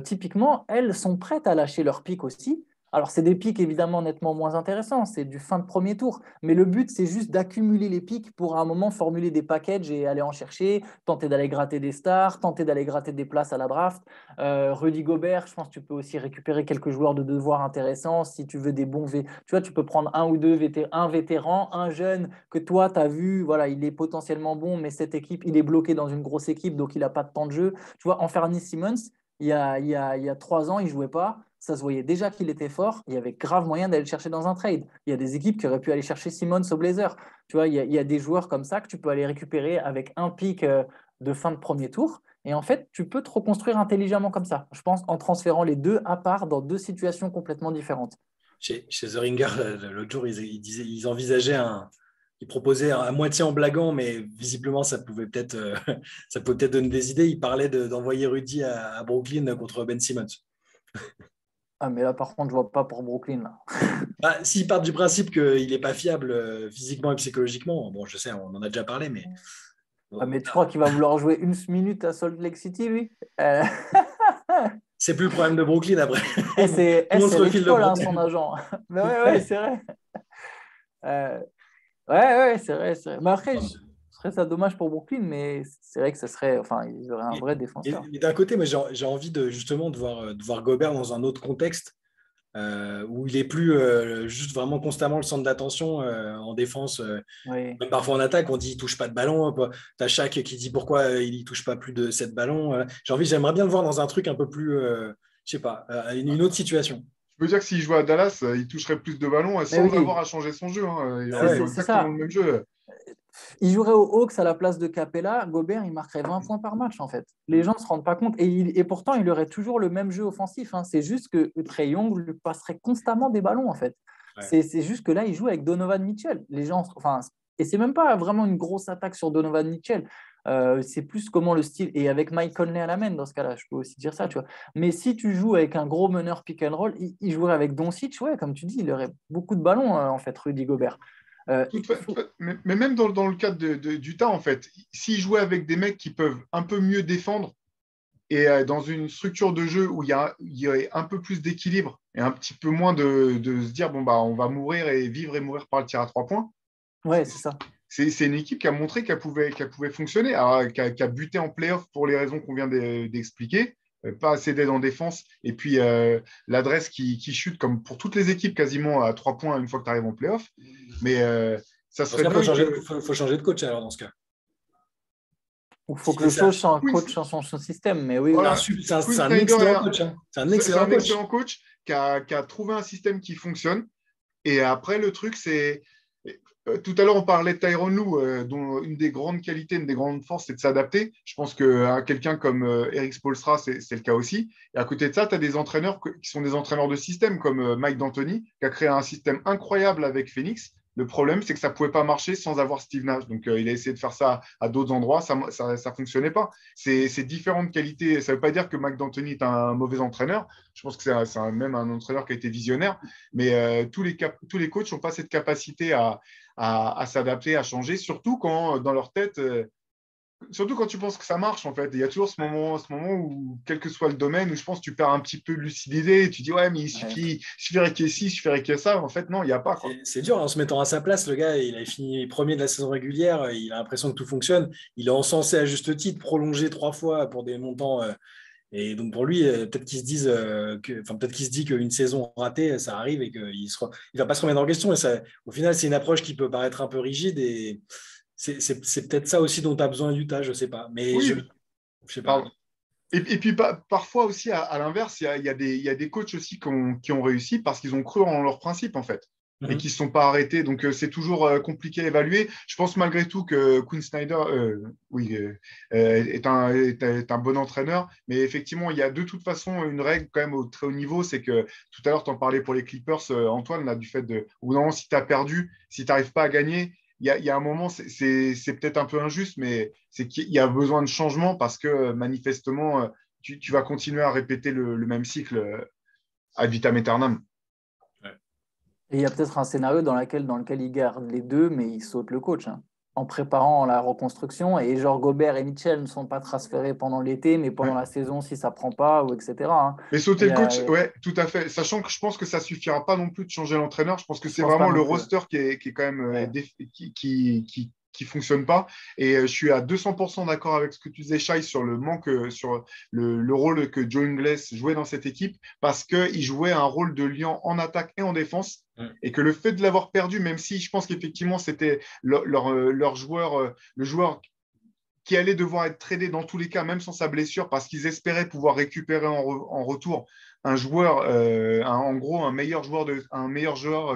typiquement, elles sont prêtes à lâcher leurs pics aussi. Alors, c'est des pics évidemment nettement moins intéressants, c'est du fin de premier tour. Mais le but, c'est juste d'accumuler les pics pour à un moment formuler des packages et aller en chercher, tenter d'aller gratter des stars, tenter d'aller gratter des places à la draft. Rudy Gobert, je pense que tu peux aussi récupérer quelques joueurs de devoir intéressants si tu veux des bons Tu vois, tu peux prendre un ou deux un vétéran, un jeune que toi, tu as vu, voilà, il est potentiellement bon, mais cette équipe, il est bloqué dans une grosse équipe, donc il n'a pas de temps de jeu. Tu vois, Anthony Simmons, il y a 3 ans, il ne jouait pas. Ça se voyait déjà qu'il était fort. Il y avait grave moyen d'aller le chercher dans un trade. Il y a des équipes qui auraient pu aller chercher Simmons au Blazers. Tu vois, il y a des joueurs comme ça que tu peux aller récupérer avec un pic de fin de premier tour. Et en fait, tu peux te reconstruire intelligemment comme ça. Je pense en transférant les deux à part dans 2 situations complètement différentes. Chez The Ringer, l'autre jour, ils envisageaient ils proposaient à moitié en blaguant, mais visiblement, ça pouvait peut-être donner des idées. Ils parlaient d'envoyer Rudy à Brooklyn contre Ben Simmons. Ah, mais là, par contre, je vois pas pour Brooklyn. Là. S'ils partent du principe qu'il n'est pas fiable physiquement et psychologiquement, bon, je sais, on en a déjà parlé, mais. Ah, mais tu crois qu'il va vouloir jouer 1 minute à Salt Lake City, lui C'est plus le problème de Brooklyn après. C'est l'école, son agent. Mais ouais, c'est vrai. Ouais, c'est vrai. Mais après, ce serait ça dommage pour Brooklyn, mais c'est vrai que ça serait. Enfin, ils auraient un vrai défenseur. Et d'un côté, j'ai envie justement de voir Gobert dans un autre contexte où il est plus juste vraiment constamment le centre d'attention en défense. Oui. Même parfois en attaque, on dit il touche pas de ballon. Tu as Shaq qui dit pourquoi il ne touche pas plus de 7 ballons. J'aimerais bien le voir dans un truc un peu plus, je sais pas, une autre situation. Je veux dire que s'il jouait à Dallas, il toucherait plus de ballons sans avoir à changer son jeu. Il aurait exactement le même jeu. Il jouerait aux Hawks à la place de Capella. Gobert, il marquerait 20 points par match, en fait. Les gens ne se rendent pas compte. Et pourtant, il aurait toujours le même jeu offensif. C'est juste que Trae Young lui passerait constamment des ballons, en fait. Ouais. C'est juste que là, il joue avec Donovan Mitchell. Les gens, et c'est même pas vraiment une grosse attaque sur Donovan Mitchell. C'est plus comment le style. Et avec Mike Conley à la main, dans ce cas-là, je peux aussi dire ça, tu vois. Mais si tu joues avec un gros meneur pick and roll, il jouerait avec Doncic, ouais, comme tu dis, il aurait beaucoup de ballons, en fait, Rudy Gobert. Mais même dans le cadre d'Utah, en fait, s'ils jouaient avec des mecs qui peuvent un peu mieux défendre et dans une structure de jeu où il y a un peu plus d'équilibre et un petit peu moins de se dire bon bah on va mourir et vivre et mourir par le tir à 3 points. Ouais, c'est ça. C'est une équipe qui a montré qu'elle pouvait fonctionner, qui a buté en playoff pour les raisons qu'on vient d'expliquer. Pas assez d'aide en défense, et puis l'adresse qui chute, comme pour toutes les équipes, quasiment à 3 points une fois que tu arrives en playoff. Mais ça serait bien. Il faut changer de coach alors dans ce cas. Il faut que le coach change son système. Mais oui, voilà. C'est un excellent coach. C'est un excellent coach qui a trouvé un système qui fonctionne. Et après, le truc, c'est. Tout à l'heure, on parlait de Tyronn Lue, dont une des grandes qualités, une des grandes forces, c'est de s'adapter. Je pense que quelqu'un comme Eric Spoelstra, c'est le cas aussi. Et à côté de ça, tu as des entraîneurs qui sont des entraîneurs de système, comme Mike D'Antoni, qui a créé un système incroyable avec Phoenix, Le problème, c'est que ça ne pouvait pas marcher sans avoir Steve Nash. Donc, il a essayé de faire ça à d'autres endroits. Ça ne fonctionnait pas. C'est différentes qualités. Ça ne veut pas dire que Mike D'Antoni est un mauvais entraîneur. Je pense que c'est même un entraîneur qui a été visionnaire. Mais tous les coachs n'ont pas cette capacité à s'adapter, à changer, surtout quand, dans leur tête, surtout quand tu penses que ça marche, en fait. Il y a toujours ce moment où, quel que soit le domaine, où je pense que tu perds un petit peu de lucidité. Et tu dis, ouais, mais il suffirait qu'il y ait ci, il suffirait qu'il y ait ça. En fait, non, il n'y a pas, quoi. C'est dur, en se mettant à sa place, le gars, il a fini premier de la saison régulière, il a l'impression que tout fonctionne. Il est encensé à juste titre, prolongé 3 fois pour des montants. Et donc pour lui, peut-être qu'il se dise peut-être qu'il se dit qu'une saison ratée, ça arrive et qu'il il va pas se remettre en question. Et ça, au final, c'est une approche qui peut paraître un peu rigide et c'est peut-être ça aussi dont tu as besoin Utah, je sais pas. Mais Oui, je sais pas. pardon. Et puis parfois aussi, à l'inverse, il y a des coachs aussi qui ont réussi parce qu'ils ont cru en leurs principes, en fait, et qui ne se sont pas arrêtés. Donc, c'est toujours compliqué à évaluer. Je pense malgré tout que Quinn Snyder est un bon entraîneur. Mais effectivement, il y a de toute façon une règle quand même au très haut niveau. C'est que tout à l'heure, tu en parlais pour les Clippers, Antoine, là, du fait de, ou non, si tu as perdu, si tu n'arrives pas à gagner, il y a un moment, c'est peut-être un peu injuste, mais c'est qu'il y a besoin de changement parce que manifestement, tu vas continuer à répéter le même cycle ad vitam aeternam. Et il y a peut-être un scénario dans lequel il garde les deux, mais il saute le coach, hein, en préparant la reconstruction. Et genre Gobert et Mitchell ne sont pas transférés pendant l'été, mais pendant Ouais. la saison, si ça ne prend pas, ou etc. Hein. Mais sauter le coach, ouais, tout à fait. Sachant que je pense que ça ne suffira pas non plus de changer l'entraîneur. Je pense que Je c'est pense pas vraiment le non plus. roster qui est quand même Ouais. qui fonctionne pas. Et je suis à 200% d'accord avec ce que tu disais, Shai, sur le manque, sur le rôle que Joe Ingles jouait dans cette équipe, parce qu'il jouait un rôle de liant en attaque et en défense. Et que le fait de l'avoir perdu, même si je pense qu'effectivement c'était leur joueur, le joueur qui allait devoir être tradé dans tous les cas, même sans sa blessure, parce qu'ils espéraient pouvoir récupérer en retour un joueur, en gros, un meilleur joueur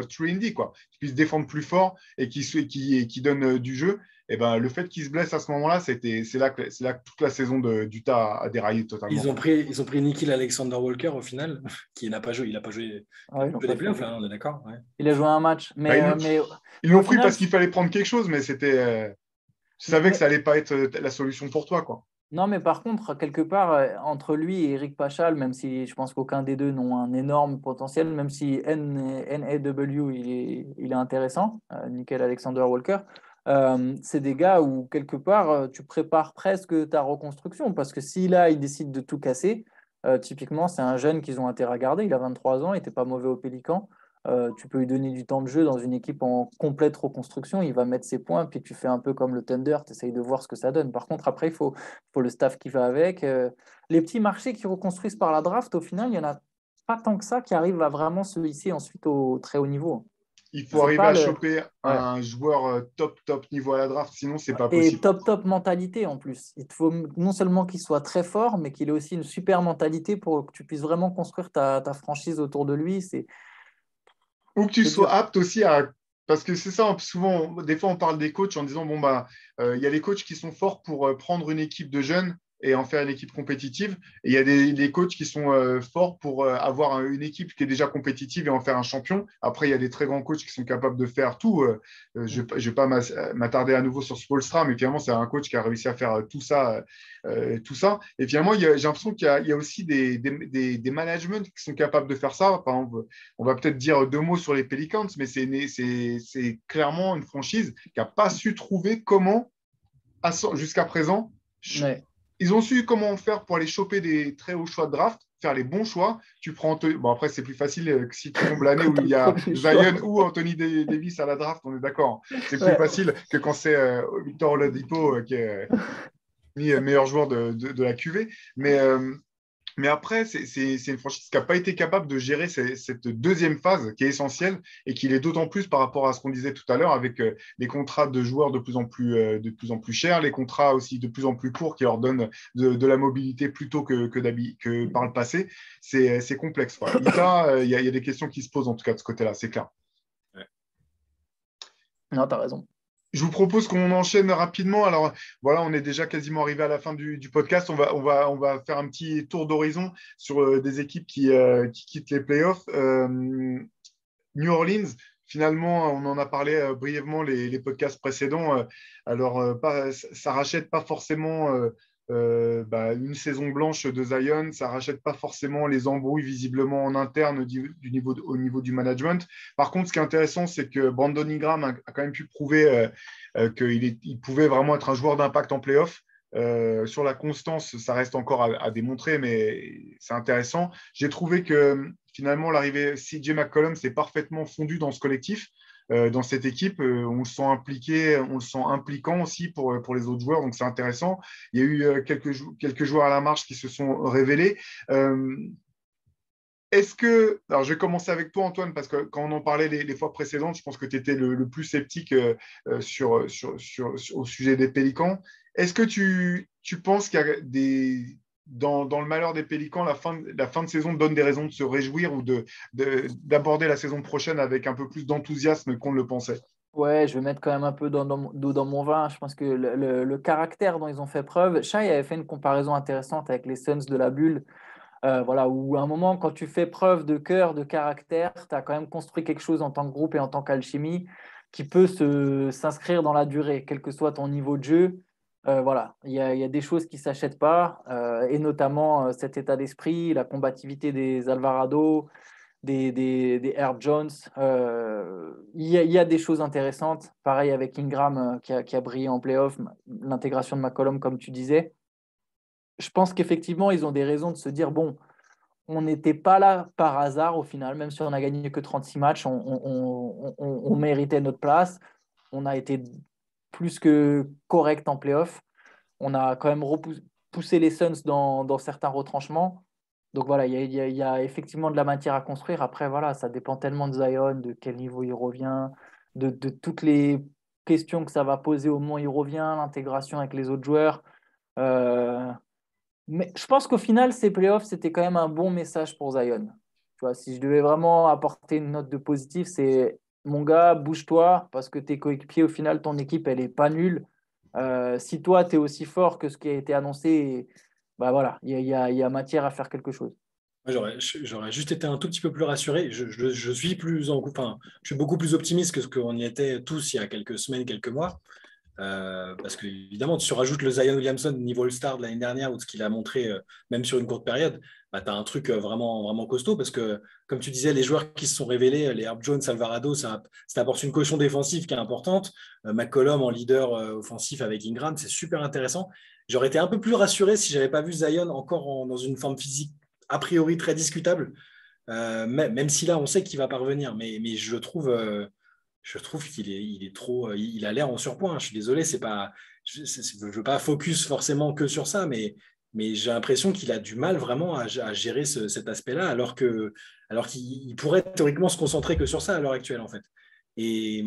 3D, quoi, qui puisse défendre plus fort et qui donne du jeu. Et ben, le fait qu'il se blesse à ce moment-là, c'est là que toute la saison d'Utah a déraillé totalement. Ils ont pris Nickel Alexander Walker au final, qui n'a pas joué. Il n'a pas joué des playoffs, là, on est d'accord. Ouais. Il a joué un match. Mais, ils l'ont pris parce qu'il fallait prendre quelque chose, mais c'était. Tu savais que ça allait pas être la solution pour toi, quoi. Non, mais par contre, quelque part, entre lui et Eric Pachal, même si je pense qu'aucun des deux n'ont un énorme potentiel, même si NAW, il est intéressant, Nickel Alexander Walker, c'est des gars où, quelque part, tu prépares presque ta reconstruction, parce que si là, il décide de tout casser, typiquement, c'est un jeune qu'ils ont intérêt à garder, il a 23 ans, il n'était pas mauvais au Pélican. Tu peux lui donner du temps de jeu dans une équipe en complète reconstruction, il va mettre ses points, puis tu fais un peu comme le Thunder, tu essayes de voir ce que ça donne. Par contre, après, il faut le staff qui va avec. Les petits marchés qui reconstruisent par la draft, au final, il n'y en a pas tant que ça qui arrivent à vraiment se hisser ensuite au très haut niveau. Il faut arriver à choper un joueur top niveau à la draft, sinon c'est pas possible. Et top mentalité en plus. Il faut non seulement qu'il soit très fort, mais qu'il ait aussi une super mentalité pour que tu puisses vraiment construire ta franchise autour de lui. Ou que tu sois apte aussi à. Parce que c'est ça, souvent, des fois, on parle des coachs en disant bon, bah, y a les coachs qui sont forts pour prendre une équipe de jeunes et en faire une équipe compétitive. Et il y a des coachs qui sont forts pour avoir une équipe qui est déjà compétitive et en faire un champion. Après, il y a des très grands coachs qui sont capables de faire tout. Je ne vais pas m'attarder à nouveau sur Spoelstra, mais finalement, c'est un coach qui a réussi à faire tout ça. Et finalement, j'ai l'impression qu'il y a aussi des managements qui sont capables de faire ça. Par exemple, on va peut-être dire 2 mots sur les Pelicans, mais c'est clairement une franchise qui n'a pas su trouver comment, jusqu'à présent, ils ont su comment faire pour aller choper des très hauts choix de draft, faire les bons choix. Tu prends bon, après, c'est plus facile que si tu tombes l'année où il y a Zion ou Anthony Davis à la draft, on est d'accord. C'est plus facile que quand c'est Victor Oladipo qui est meilleur joueur de la QV. Mais après, c'est une franchise qui n'a pas été capable de gérer cette deuxième phase qui est essentielle et qui l'est d'autant plus par rapport à ce qu'on disait tout à l'heure avec les contrats de joueurs de plus en plus chers, les contrats aussi de plus en plus courts qui leur donnent de la mobilité plutôt que par le passé. C'est complexe. Utah, il y a des questions qui se posent en tout cas de ce côté-là, c'est clair. Non, tu as raison. Je vous propose qu'on enchaîne rapidement. Alors voilà, on est déjà quasiment arrivé à la fin du podcast. On va faire un petit tour d'horizon sur des équipes qui quittent les playoffs. New Orleans, finalement, on en a parlé brièvement les podcasts précédents. Ça rachète pas forcément une saison blanche de Zion, ça rachète pas forcément les embrouilles visiblement en interne au niveau du management. Par contre, ce qui est intéressant, c'est que Brandon Ingram a quand même pu prouver qu'il pouvait vraiment être un joueur d'impact en playoff. Sur la constance, ça reste encore à démontrer, mais c'est intéressant. J'ai trouvé que finalement, l'arrivée CJ McCollum s'est parfaitement fondu dans ce collectif, dans cette équipe. On le sent impliqué, on le sent impliquant aussi pour les autres joueurs, donc c'est intéressant. Il y a eu quelques joueurs à la marge qui se sont révélés. Alors je vais commencer avec toi, Antoine, parce que quand on en parlait les fois précédentes, je pense que tu étais le plus sceptique au sujet des Pélicans. Est-ce que tu penses qu'il y a dans le malheur des Pélicans, la fin de saison donne des raisons de se réjouir ou d'aborder la saison prochaine avec un peu plus d'enthousiasme qu'on ne le pensait? Ouais, je vais mettre quand même un peu d'eau dans mon vin. Je pense que le caractère dont ils ont fait preuve, Shai avait fait une comparaison intéressante avec les Suns de la bulle. Voilà, où à un moment, quand tu fais preuve de cœur, de caractère, tu as quand même construit quelque chose en tant que groupe et en tant qu'alchimie qui peut s'inscrire dans la durée, quel que soit ton niveau de jeu. Voilà, il y a des choses qui ne s'achètent pas, et notamment cet état d'esprit, la combativité des Alvarado, des Herb Jones. Il y a des choses intéressantes. Pareil avec Ingram qui a brillé en playoff, l'intégration de McCollum, comme tu disais. Je pense qu'effectivement, ils ont des raisons de se dire, bon, on n'était pas là par hasard au final, même si on n'a gagné que 36 matchs, on méritait notre place. On a été plus que correct en playoff. On a quand même poussé les Suns dans certains retranchements. Donc voilà, il y a effectivement de la matière à construire. Après, voilà, ça dépend tellement de Zion, de quel niveau il revient, de toutes les questions que ça va poser au moment où il revient, l'intégration avec les autres joueurs. Euh, mais je pense qu'au final, ces playoffs, c'était quand même un bon message pour Zion. Tu vois, si je devais vraiment apporter une note de positif, c'est mon gars, bouge-toi, parce que tes coéquipiers, au final, ton équipe, elle n'est pas nulle. Si toi, tu es aussi fort que ce qui a été annoncé, bah voilà, il y a matière à faire quelque chose. J'aurais juste été un tout petit peu plus rassuré. Je suis enfin, je suis beaucoup plus optimiste que ce qu'on y était tous il y a quelques semaines, quelques mois. Parce que évidemment, tu surajoutes le Zion Williamson niveau All-Star de l'année dernière ou de ce qu'il a montré, même sur une courte période, bah, tu as un truc vraiment, vraiment costaud. Parce que, comme tu disais, les joueurs qui se sont révélés, les Herb Jones, Alvarado, ça apporte une caution défensive qui est importante. McCollum en leader offensif avec Ingram, c'est super intéressant. J'aurais été un peu plus rassuré si je n'avais pas vu Zion encore dans une forme physique a priori très discutable. Même si là, on sait qu'il va parvenir. Mais je trouve il est trop, il a l'air en surpoint. Je suis désolé, c'est pas, je ne veux pas focus forcément que sur ça, mais j'ai l'impression qu'il a du mal vraiment à gérer cet aspect-là, alors qu'il pourrait théoriquement se concentrer que sur ça à l'heure actuelle, en fait. Et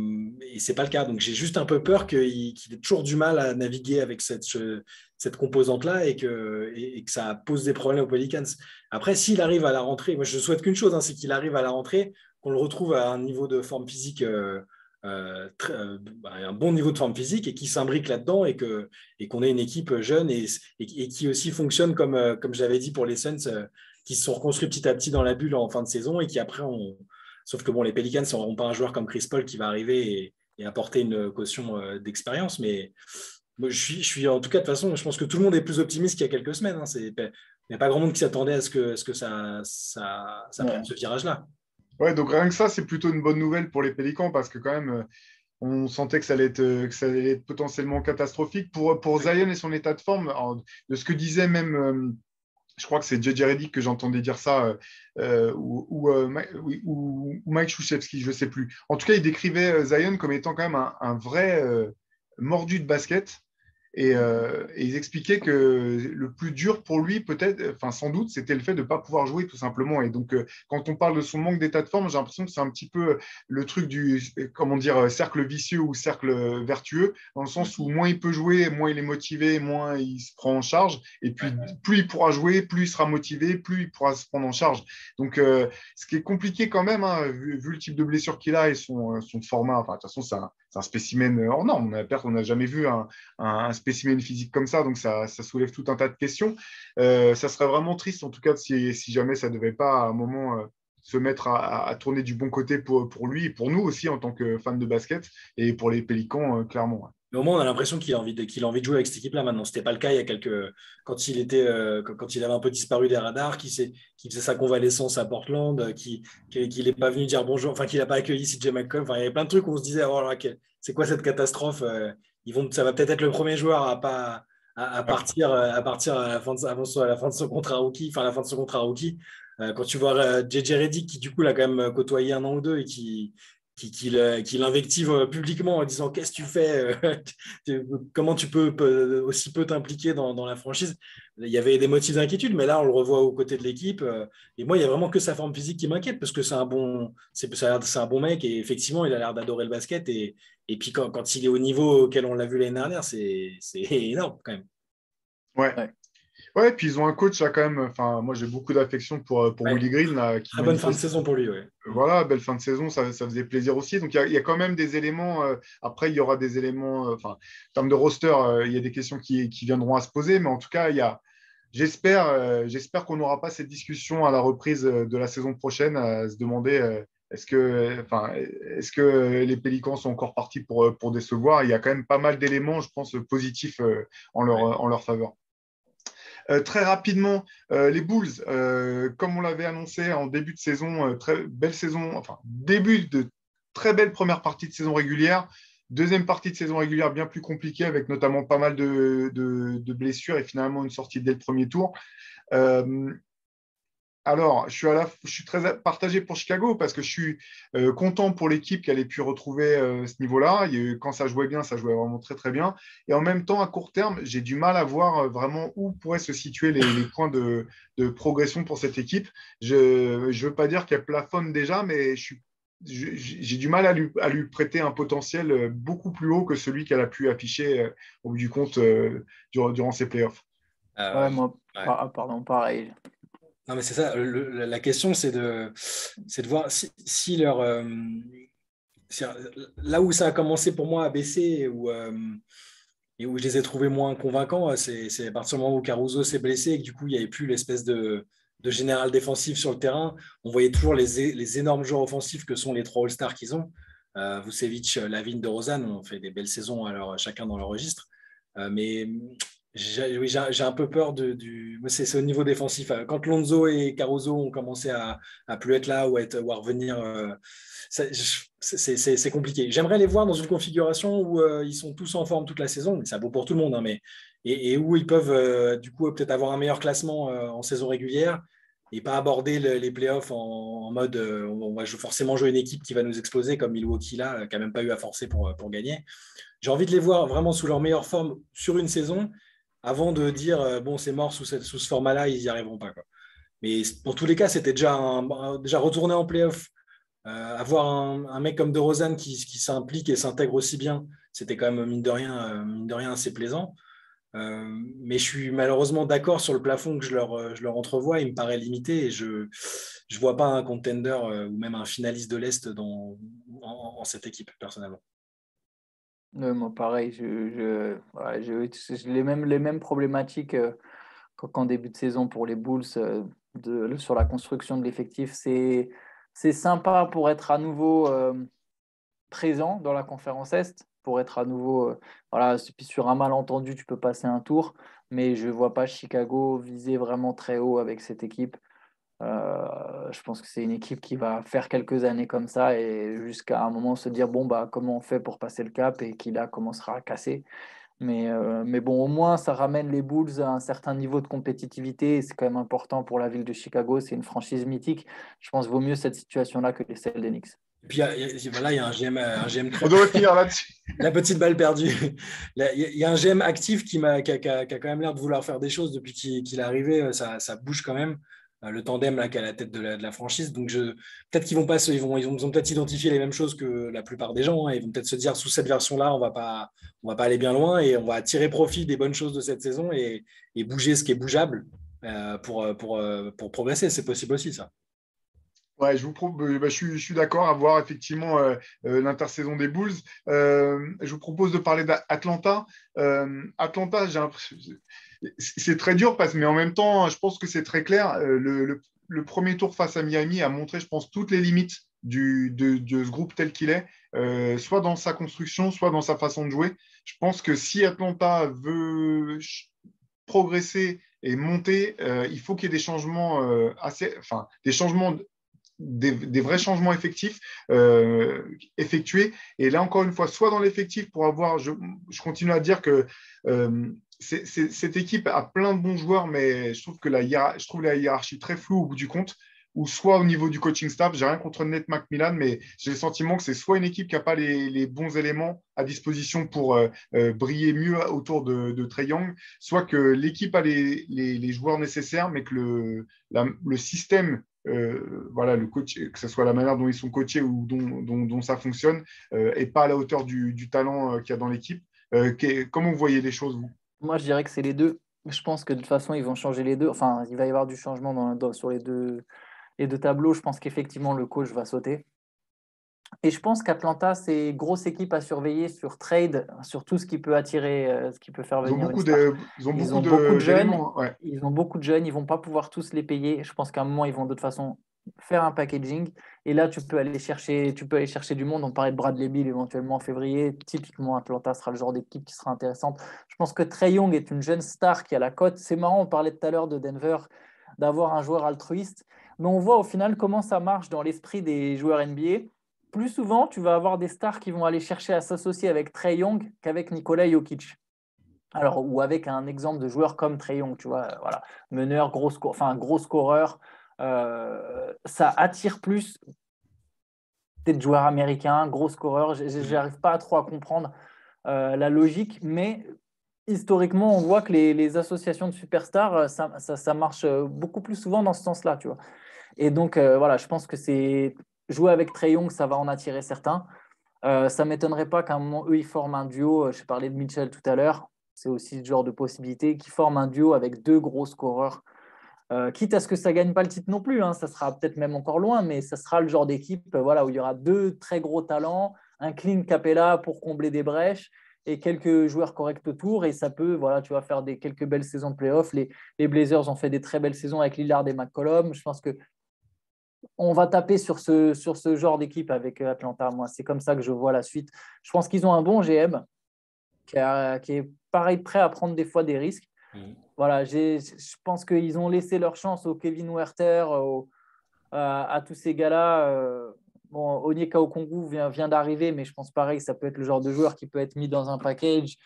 c'est pas le cas. Donc j'ai juste un peu peur qu'il ait toujours du mal à naviguer avec cette composante-là et que ça pose des problèmes aux Pelicans. Après, s'il arrive à la rentrée, moi je souhaite qu'une chose, hein, c'est qu'il arrive à la rentrée, qu'on le retrouve à un niveau de forme physique, un bon niveau de forme physique et qu'il s'imbrique là-dedans et qu'on ait une équipe jeune et qui aussi fonctionne comme je l'avais dit pour les Suns, qui se sont reconstruits petit à petit dans la bulle en fin de saison et qui après ont. Sauf que bon, les Pelicans n'auront pas un joueur comme Chris Paul qui va arriver et apporter une caution d'expérience. Mais moi, je suis en tout cas, de toute façon, je pense que tout le monde est plus optimiste qu'il y a quelques semaines. Hein. Il n'y a pas grand monde qui s'attendait à ce que ça prenne ce virage-là. Ouais, donc rien que ça, c'est plutôt une bonne nouvelle pour les Pélicans parce que quand même, on sentait que ça allait être potentiellement catastrophique. Pour Zion et son état de forme, alors, de ce que disait même je crois que c'est JJ Redick que j'entendais dire ça, ou Mike Krzyzewski, je ne sais plus. En tout cas, il décrivait Zion comme étant quand même un vrai mordu de basket. Et ils expliquaient que le plus dur pour lui, peut-être, enfin sans doute, c'était le fait de ne pas pouvoir jouer tout simplement. Et donc, quand on parle de son manque d'état de forme, j'ai l'impression que c'est un petit peu le truc du, comment dire, cercle vicieux ou cercle vertueux, dans le sens où moins il peut jouer, moins il est motivé, moins il se prend en charge. Et puis, plus il pourra jouer, plus il sera motivé, plus il pourra se prendre en charge. Donc, ce qui est compliqué quand même, hein, vu le type de blessure qu'il a et son format, enfin, de toute façon, c'est un spécimen hors norme. On n'a jamais vu un spécimen physique comme ça, donc ça soulève tout un tas de questions. Ça serait vraiment triste, en tout cas, si jamais ça ne devait pas à un moment se mettre à tourner du bon côté pour lui et pour nous aussi en tant que fans de basket et pour les Pélicans, clairement. Ouais. Mais au moins, on a l'impression qu'il a envie de jouer avec cette équipe-là maintenant. Ce n'était pas le cas il y a quand il avait un peu disparu des radars, qui faisait sa convalescence à Portland, qu'il n'est pas venu dire bonjour, enfin qu'il n'a pas accueilli CJ McCollum. Enfin, il y avait plein de trucs où on se disait, oh là, c'est quoi cette catastrophe? Ça va peut-être être le premier joueur à partir à la fin de son contrat rookie, enfin la fin de son contrat rookie. Quand tu vois JJ Redick qui du coup l'a quand même côtoyé un an ou deux et qui l'invective publiquement en disant qu'est-ce que tu fais, comment tu peux aussi peu t'impliquer dans la franchise. Il y avait des motifs d'inquiétude, mais là on le revoit aux côtés de l'équipe. Et moi, il y a vraiment que sa forme physique qui m'inquiète parce que c'est un bon mec et effectivement il a l'air d'adorer le basket et puis quand il est au niveau auquel on l'a vu l'année dernière, c'est énorme quand même. Ouais. Ouais, puis ils ont un coach là quand même. Enfin, moi j'ai beaucoup d'affection pour Willie Green là, très bonne fin de saison pour lui. Ouais. Voilà, belle fin de saison, ça faisait plaisir aussi. Donc il y a quand même des éléments. Après, il y aura des éléments. En termes de roster, il y a des questions qui viendront à se poser, mais en tout cas, j'espère qu'on n'aura pas cette discussion à la reprise de la saison prochaine à se demander. Est-ce que les Pélicans sont encore partis pour décevoir? Il y a quand même pas mal d'éléments, je pense, positifs en leur faveur. Très rapidement, les Bulls, comme on l'avait annoncé en début de saison, très belle saison, enfin début de très belle première partie de saison régulière, deuxième partie de saison régulière bien plus compliquée avec notamment pas mal de blessures et finalement une sortie dès le premier tour. Alors, je suis très partagé pour Chicago parce que je suis content pour l'équipe qu'elle ait pu retrouver ce niveau-là. Quand ça jouait bien, ça jouait vraiment très, très bien. Et en même temps, à court terme, j'ai du mal à voir vraiment où pourraient se situer les points de progression pour cette équipe. Je ne veux pas dire qu'elle plafonne déjà, mais j'ai du mal à lui prêter un potentiel beaucoup plus haut que celui qu'elle a pu afficher au bout du compte durant ses playoffs. Moi, pardon, pareil. Non, mais c'est ça. La question, c'est de voir si leur. Là où ça a commencé pour moi à baisser et où je les ai trouvés moins convaincants, c'est à partir du moment où Caruso s'est blessé et que du coup, il n'y avait plus l'espèce de général défensif sur le terrain. On voyait toujours les énormes joueurs offensifs que sont les trois All-Stars qu'ils ont. Vucevic, Lavigne, DeRozan ont fait des belles saisons chacun dans leur registre. Mais j'ai un peu peur c'est au niveau défensif. Quand Lonzo et Caruso ont commencé à plus être là ou à revenir, c'est compliqué. J'aimerais les voir dans une configuration où ils sont tous en forme toute la saison, mais ça vaut pour tout le monde, hein, et où ils peuvent du coup peut-être avoir un meilleur classement en saison régulière et pas aborder les playoffs en mode on va forcément jouer une équipe qui va nous exploser comme Milwaukee là, qui n'a même pas eu à forcer pour gagner. J'ai envie de les voir vraiment sous leur meilleure forme sur une saison avant de dire bon, c'est mort sous ce format-là, ils n'y arriveront pas, quoi. Mais pour tous les cas, c'était déjà retourner en playoff, avoir un mec comme DeRozan qui s'implique et s'intègre aussi bien, c'était quand même mine de rien assez plaisant. Mais je suis malheureusement d'accord sur le plafond que je leur entrevois, il me paraît limité et je ne vois pas un contender ou même un finaliste de l'Est en cette équipe, personnellement. Moi, pareil, j'ai les mêmes problématiques qu'en début de saison pour les Bulls sur la construction de l'effectif. C'est sympa pour être à nouveau présent dans la conférence Est, pour être à nouveau sur un malentendu, tu peux passer un tour, mais je ne vois pas Chicago viser vraiment très haut avec cette équipe. Je pense que c'est une équipe qui va faire quelques années comme ça et jusqu'à un moment se dire bon comment on fait pour passer le cap et qui là commencera à casser. Mais bon, au moins ça ramène les Bulls à un certain niveau de compétitivité et c'est quand même important pour la ville de Chicago. C'est une franchise mythique. Je pense qu'il vaut mieux cette situation-là que celle des Knicks. Et puis il y a un GM On devrait finir là-dessus. La petite balle perdue. Il y a un GM actif qui a quand même l'air de vouloir faire des choses depuis qu'il est arrivé. Ça bouge quand même. Le tandem là qui est à la tête de la franchise. Donc peut-être qu'ils vont pas ils ont peut-être identifié les mêmes choses que la plupart des gens. Hein. Ils vont peut-être se dire sous cette version-là, on va pas aller bien loin et on va tirer profit des bonnes choses de cette saison et bouger ce qui est bougeable pour progresser. C'est possible aussi ça. Ouais, je suis d'accord à voir effectivement l'intersaison des Bulls. Je vous propose de parler d'Atlanta. Atlanta, j'ai l'impression. C'est très dur mais en même temps, je pense que c'est très clair. le premier tour face à Miami a montré, je pense, toutes les limites de ce groupe tel qu'il est, soit dans sa construction, soit dans sa façon de jouer. Je pense que si Atlanta veut progresser et monter, il faut qu'il y ait des changements des vrais changements effectifs effectués. Et là, encore une fois, soit dans l'effectif pour avoir, je continue à dire que cette équipe a plein de bons joueurs, mais je trouve que la hiérarchie très floue au bout du compte, ou soit au niveau du coaching staff. J'ai rien contre Nate McMillan, mais j'ai le sentiment que c'est soit une équipe qui n'a pas les bons éléments à disposition pour briller mieux autour de Trae Young, soit que l'équipe a les joueurs nécessaires, mais que le système, le coach, que ce soit la manière dont ils sont coachés ou dont ça fonctionne, n'est pas à la hauteur du talent qu'il y a dans l'équipe. Comment vous voyez les choses, vous? Moi, je dirais que c'est les deux. Je pense que de toute façon, ils vont changer les deux. Enfin, il va y avoir du changement sur les deux tableaux. Je pense qu'effectivement, le coach va sauter. Et je pense qu'Atlanta, c'est une grosse équipe à surveiller sur trade, sur tout ce qui peut attirer, ce qui peut faire venir une star. Ils ont beaucoup de jeunes. Ouais. Ils ont beaucoup de jeunes. Ils ne vont pas pouvoir tous les payer. Je pense qu'à un moment, ils vont de toute façon faire un packaging. Et là, tu peux aller chercher du monde. On parlait de Bradley Beal éventuellement en février. Typiquement, Atlanta sera le genre d'équipe qui sera intéressante. Je pense que Trae Young est une jeune star qui a la cote. C'est marrant, on parlait tout à l'heure de Denver, d'avoir un joueur altruiste. Mais on voit au final comment ça marche dans l'esprit des joueurs NBA. Plus souvent, tu vas avoir des stars qui vont aller chercher à s'associer avec Trae Young qu'avec Nikola Jokic. Alors, ou avec un exemple de joueur comme Trae Young, tu vois, voilà, meneur, gros scoreur. Ça attire plus peut-être joueurs américains, gros scoreurs. Je n'arrive pas trop à comprendre la logique, mais historiquement, on voit que les associations de superstars, ça marche beaucoup plus souvent dans ce sens-là, tu vois. Et donc, voilà, je pense que c'est jouer avec Trae Young, ça va en attirer certains. Ça ne m'étonnerait pas qu'à un moment, eux, ils forment un duo. Je parlais de Mitchell tout à l'heure. C'est aussi ce genre de possibilité, qui forment un duo avec deux gros scoreurs. Quitte à ce que ça ne gagne pas le titre non plus, hein, ça sera peut-être même encore loin, mais ça sera le genre d'équipe où il y aura deux très gros talents, un Clint Capella pour combler des brèches et quelques joueurs corrects autour. Et ça peut, tu vas faire quelques belles saisons de playoffs. Les Blazers ont fait des très belles saisons avec Lillard et McCollum. Je pense qu'on va taper sur ce genre d'équipe avec Atlanta. Moi, c'est comme ça que je vois la suite. Je pense qu'ils ont un bon GM qui est pareil, prêt à prendre des fois des risques. Voilà, je pense qu'ils ont laissé leur chance au Kevin Huerter, à tous ces gars-là. Onyeka Okongwu vient d'arriver, mais je pense pareil, ça peut être le genre de joueur qui peut être mis dans un package.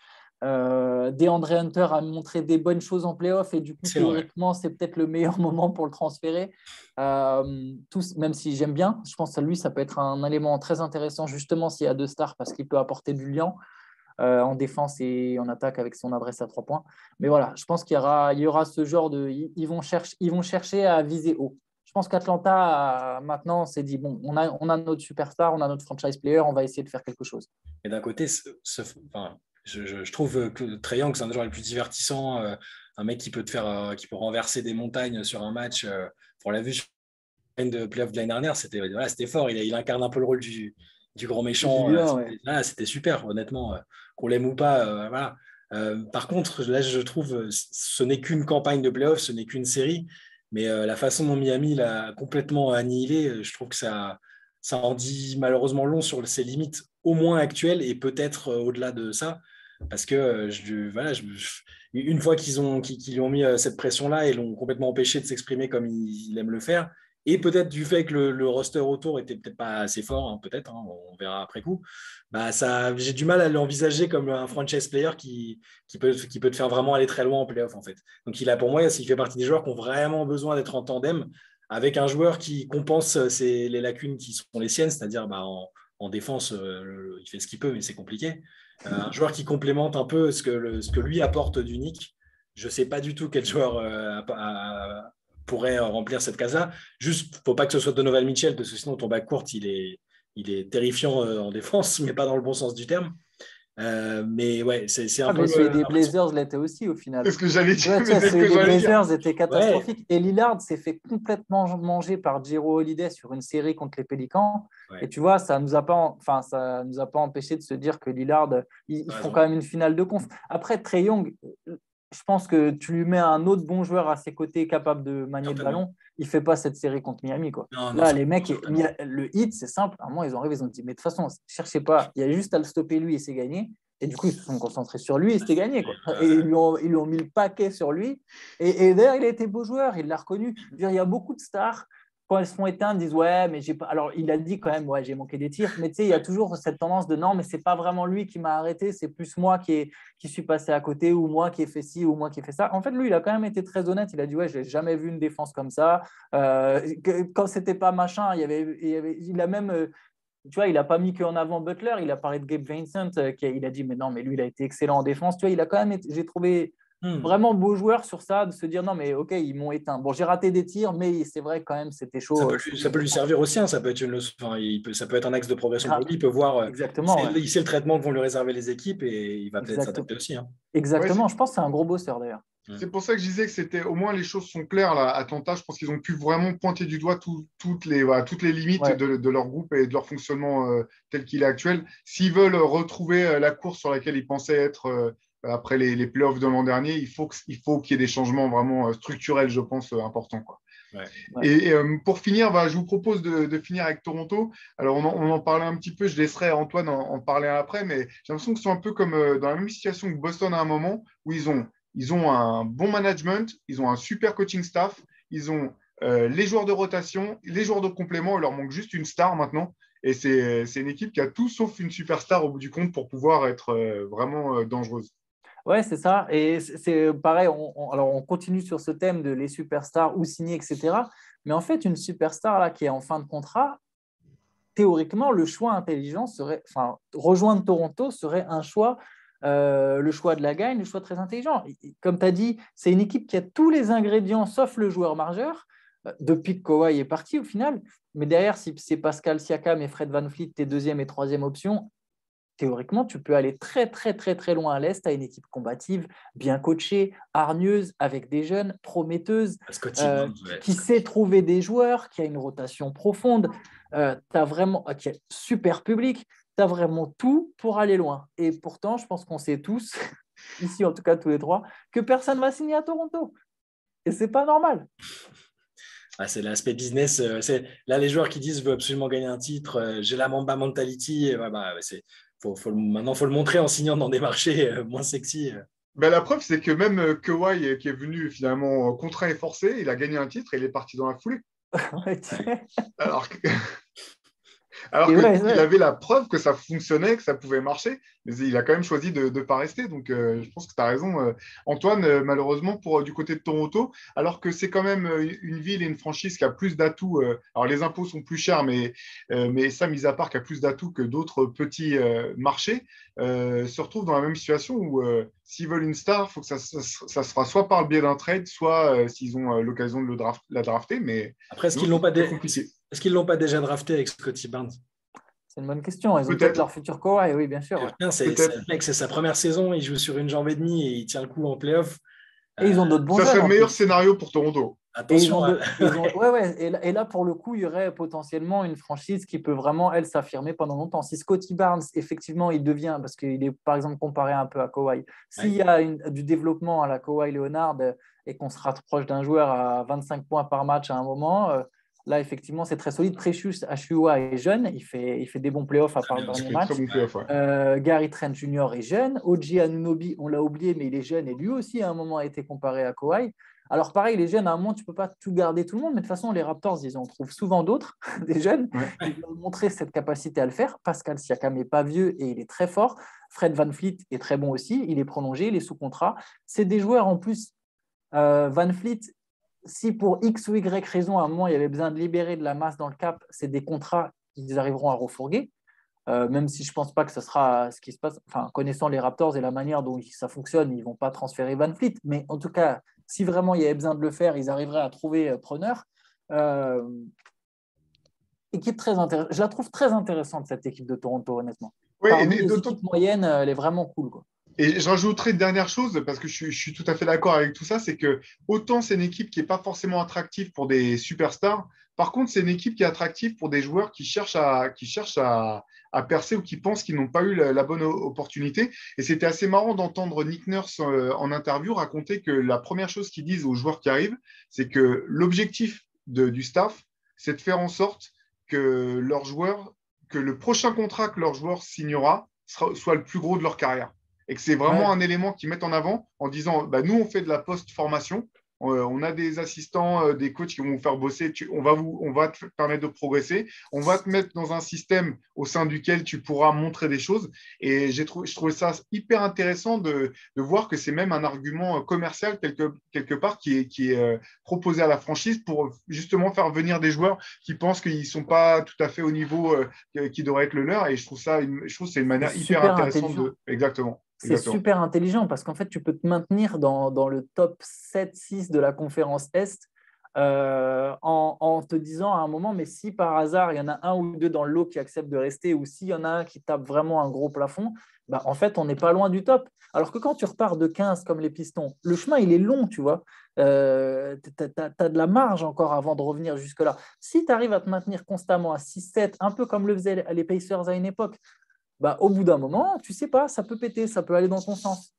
DeAndre Hunter a montré des bonnes choses en playoff et du coup, théoriquement, c'est peut-être le meilleur moment pour le transférer. Même si j'aime bien, je pense que lui, ça peut être un élément très intéressant justement s'il y a deux stars parce qu'il peut apporter du lien. En défense et en attaque avec son adresse à 3 points. Mais voilà, je pense qu'il y aura ce genre de... Ils vont chercher à viser haut. Je pense qu'Atlanta, maintenant, s'est dit, bon, on a notre superstar, on a notre franchise player, on va essayer de faire quelque chose. Et d'un côté, je trouve que Trae Young, c'est un des joueurs les plus divertissants, un mec qui peut qui peut renverser des montagnes sur un match. On l'a vu sur de playoff de l'année dernière, c'était fort. Il incarne un peu le rôle du grand méchant. C'était super, honnêtement. Qu'on l'aime ou pas, voilà. Par contre, là, je trouve ce n'est qu'une campagne de playoff, ce n'est qu'une série. Mais la façon dont Miami l'a complètement annihilé, je trouve que ça en dit malheureusement long sur ses limites, au moins actuelles, et peut-être au-delà de ça. Parce que une fois qu'ils lui ont mis cette pression-là et l'ont complètement empêché de s'exprimer comme il aime le faire, et peut-être du fait que le roster autour était peut-être pas assez fort, hein, peut-être, hein, on verra après coup, j'ai du mal à l'envisager comme un franchise player qui peut te faire vraiment aller très loin en playoff, en fait. Donc pour moi, il fait partie des joueurs qui ont vraiment besoin d'être en tandem avec un joueur qui compense les lacunes qui sont les siennes, c'est-à-dire en défense, il fait ce qu'il peut, mais c'est compliqué. Un joueur qui complémente un peu ce que lui apporte d'unique. Je ne sais pas du tout quel joueur pourrait remplir cette case-là. Juste, faut pas que ce soit Donovan Mitchell, parce que sinon ton backcourt, il est terrifiant en défense, mais pas dans le bon sens du terme. Mais ouais, c'est un peu... Mais celui des Blazers l'était aussi au final. C'est ce que j'allais dire. Celui des Blazers était catastrophique. Ouais. Et Lillard s'est fait complètement manger par Jrue Holiday sur une série contre les Pélicans. Ouais. Et tu vois, ça nous a pas empêché de se dire que Lillard, ils font quand même une finale de conf. Après, Trae Young, je pense que tu lui mets un autre bon joueur à ses côtés capable de manier le ballon, il ne fait pas cette série contre Miami, quoi. Non, Là, les mecs, le hit, c'est simple. À un moment, ils ont arrivé, ils ont dit, mais de toute façon, ne cherchez pas, il y a juste à le stopper lui et c'est gagné. Et du coup, ils se sont concentrés sur lui et c'était gagné, quoi. Et ils lui ont mis le paquet sur lui. Et d'ailleurs, il a été beau joueur, il l'a reconnu. Je veux dire, il y a beaucoup de stars, quand elles se font éteindre, disent ouais, mais j'ai pas. Alors, il a dit quand même, ouais, j'ai manqué des tirs. Mais tu sais, il y a toujours cette tendance de non, mais c'est pas vraiment lui qui m'a arrêté, c'est plus moi qui suis passé à côté, ou moi qui ai fait ci, ou moi qui ai fait ça. En fait, lui, il a quand même été très honnête. Il a dit ouais, j'ai jamais vu une défense comme ça. Quand c'était pas machin, il a même. Tu vois, il n'a pas mis qu'en avant Butler, il a parlé de Gabe Vincent, il a dit, mais non, mais lui, il a été excellent en défense. Tu vois, il a quand même été, j'ai trouvé vraiment beau joueur sur ça, de se dire, non, mais ok, ils m'ont éteint. Bon, j'ai raté des tirs, mais c'est vrai quand même, c'était chaud. Ça peut lui servir aussi, hein, ça peut être une leçon, enfin, ça peut être un axe de progression pour lui. Il peut voir, exactement, il sait le traitement que vont lui réserver les équipes et il va peut-être s'adapter aussi. Hein. Exactement, je pense que c'est un gros bosseur d'ailleurs. C'est pour ça que je disais que c'était au moins les choses sont claires là, à Atlanta. Je pense qu'ils ont pu vraiment pointer du doigt toutes les limites de leur groupe et de leur fonctionnement tel qu'il est actuel. S'ils veulent retrouver la course sur laquelle ils pensaient être après les playoffs de l'an dernier, il faut qu'il y ait des changements vraiment structurels, je pense, importants, quoi. Ouais. Et pour finir, je vous propose de finir avec Toronto. Alors, on en parlait un petit peu, je laisserai Antoine en parler après, mais j'ai l'impression qu'ils sont un peu comme dans la même situation que Boston à un moment où ils ont un bon management, ils ont un super coaching staff, ils ont les joueurs de rotation, les joueurs de complément, il leur manque juste une star maintenant. Et c'est une équipe qui a tout sauf une superstar au bout du compte pour pouvoir être vraiment dangereuse. Ouais, c'est ça. Et c'est pareil, alors on continue sur ce thème de les superstars ou signer, etc. Mais en fait, une superstar là, qui est en fin de contrat, théoriquement, le choix intelligent serait, enfin, rejoindre Toronto serait un choix, le choix de la gagne, le choix très intelligent. Comme tu as dit, c'est une équipe qui a tous les ingrédients sauf le joueur majeur, depuis que Kawhi est parti au final. Mais derrière, si c'est Pascal Siakam et Fred VanVleet, tes deuxième et troisième options, théoriquement, tu peux aller très, très, très, très loin à l'Est. Tu as une équipe combative, bien coachée, hargneuse, avec des jeunes, prometteuses, qui sait trouver des joueurs, qui a une rotation profonde, qui a super public. Tu as vraiment tout pour aller loin. Et pourtant, je pense qu'on sait tous, ici en tout cas tous les trois, que personne ne va signer à Toronto. Et ce n'est pas normal. C'est l'aspect business. Là, les joueurs qui disent je veux absolument gagner un titre, j'ai la Mamba mentality. Maintenant, il faut le montrer en signant dans des marchés moins sexy. La preuve, c'est que même Kawhi, qui est venu finalement contraint et forcé, il a gagné un titre et il est parti dans la foulée. Alors qu'il avait la preuve que ça fonctionnait, que ça pouvait marcher, mais il a quand même choisi de ne pas rester. Donc, je pense que tu as raison, Antoine, malheureusement, du côté de Toronto, alors que c'est quand même une ville et une franchise qui a plus d'atouts. Alors, les impôts sont plus chers, mais ça, mis à part, qui a plus d'atouts que d'autres petits marchés, se retrouve dans la même situation où s'ils veulent une star, il faut que ça se fera soit par le biais d'un trade, soit s'ils ont l'occasion de la drafter. Mais après, est-ce qu'ils ne l'ont pas déjà drafté avec Scottie Barnes? C'est une bonne question. Ils ont peut-être leur futur Kawhi, oui, bien sûr. Ouais. C'est sa première saison, il joue sur une jambe et demie et il tient le coup en playoff. Et ils ont d'autres bons joueurs. Ça serait le meilleur scénario pour Toronto. Attention. Et là, pour le coup, il y aurait potentiellement une franchise qui peut vraiment, elle, s'affirmer pendant longtemps. Si Scottie Barnes, effectivement, il devient, parce qu'il est, par exemple, comparé un peu à Kawhi, s'il y a du développement à la Kawhi Leonard et qu'on se rapproche d'un joueur à 25 points par match à un moment, là, effectivement, c'est très solide. Precious Achiuwa est jeune, il fait des bons playoffs à part le dernier match. Gary Trent Jr. est jeune. OG Anunoby, on l'a oublié, mais il est jeune et lui aussi, à un moment, a été comparé à Kawhi. Alors, pareil, les jeunes, à un moment, tu ne peux pas tout garder tout le monde, mais de toute façon, les Raptors, ils en trouvent souvent d'autres, des jeunes. Ils ont montré cette capacité à le faire. Pascal Siakam n'est pas vieux et il est très fort. Fred VanVleet est très bon aussi. Il est prolongé, il est sous contrat. C'est des joueurs, en plus, VanVleet, si pour X ou Y raison, à un moment, il y avait besoin de libérer de la masse dans le cap, c'est des contrats qu'ils arriveront à refourguer. Même si je ne pense pas que ce sera ce qui se passe. Enfin, connaissant les Raptors et la manière dont ça fonctionne, ils ne vont pas transférer VanVleet. Mais en tout cas, si vraiment il y avait besoin de le faire, ils arriveraient à trouver preneur. Équipe très intéressante. Je la trouve très intéressante, cette équipe de Toronto, honnêtement. Parmi les équipes moyennes, elle est vraiment cool, quoi. Et je rajouterai une dernière chose, parce que je suis tout à fait d'accord avec tout ça, c'est que autant c'est une équipe qui n'est pas forcément attractive pour des superstars, Par contre, c'est une équipe qui est attractive pour des joueurs qui cherchent à percer ou qui pensent qu'ils n'ont pas eu la bonne opportunité. Et c'était assez marrant d'entendre Nick Nurse en interview raconter que la première chose qu'ils disent aux joueurs qui arrivent, c'est que l'objectif du staff, c'est de faire en sorte que que le prochain contrat que leur joueur signera soit le plus gros de leur carrière. Et que c'est vraiment un élément qu'ils mettent en avant en disant, bah, nous, on fait de la post-formation. On a des assistants, des coachs qui vont vous faire bosser. On va te permettre de progresser. On va te mettre dans un système au sein duquel tu pourras montrer des choses. Et je trouvais ça hyper intéressant de voir que c'est même un argument commercial quelque part qui est proposé à la franchise pour justement faire venir des joueurs qui pensent qu'ils ne sont pas tout à fait au niveau qui devrait être le leur. Et je trouve que c'est une manière hyper intéressante de… Exactement. C'est super intelligent parce qu'en fait, tu peux te maintenir dans le top 7-6 de la conférence Est en te disant à un moment, mais si par hasard, il y en a un ou deux dans le lot qui acceptent de rester ou s'il y en a un qui tape vraiment un gros plafond, bah, en fait, on n'est pas loin du top. Alors que quand tu repars de 15 comme les Pistons, le chemin, il est long, tu vois. Tu as de la marge encore avant de revenir jusque-là. Si tu arrives à te maintenir constamment à 6-7, un peu comme le faisaient les Pacers à une époque, bah, au bout d'un moment, tu sais pas, ça peut péter, ça peut aller dans ton sens.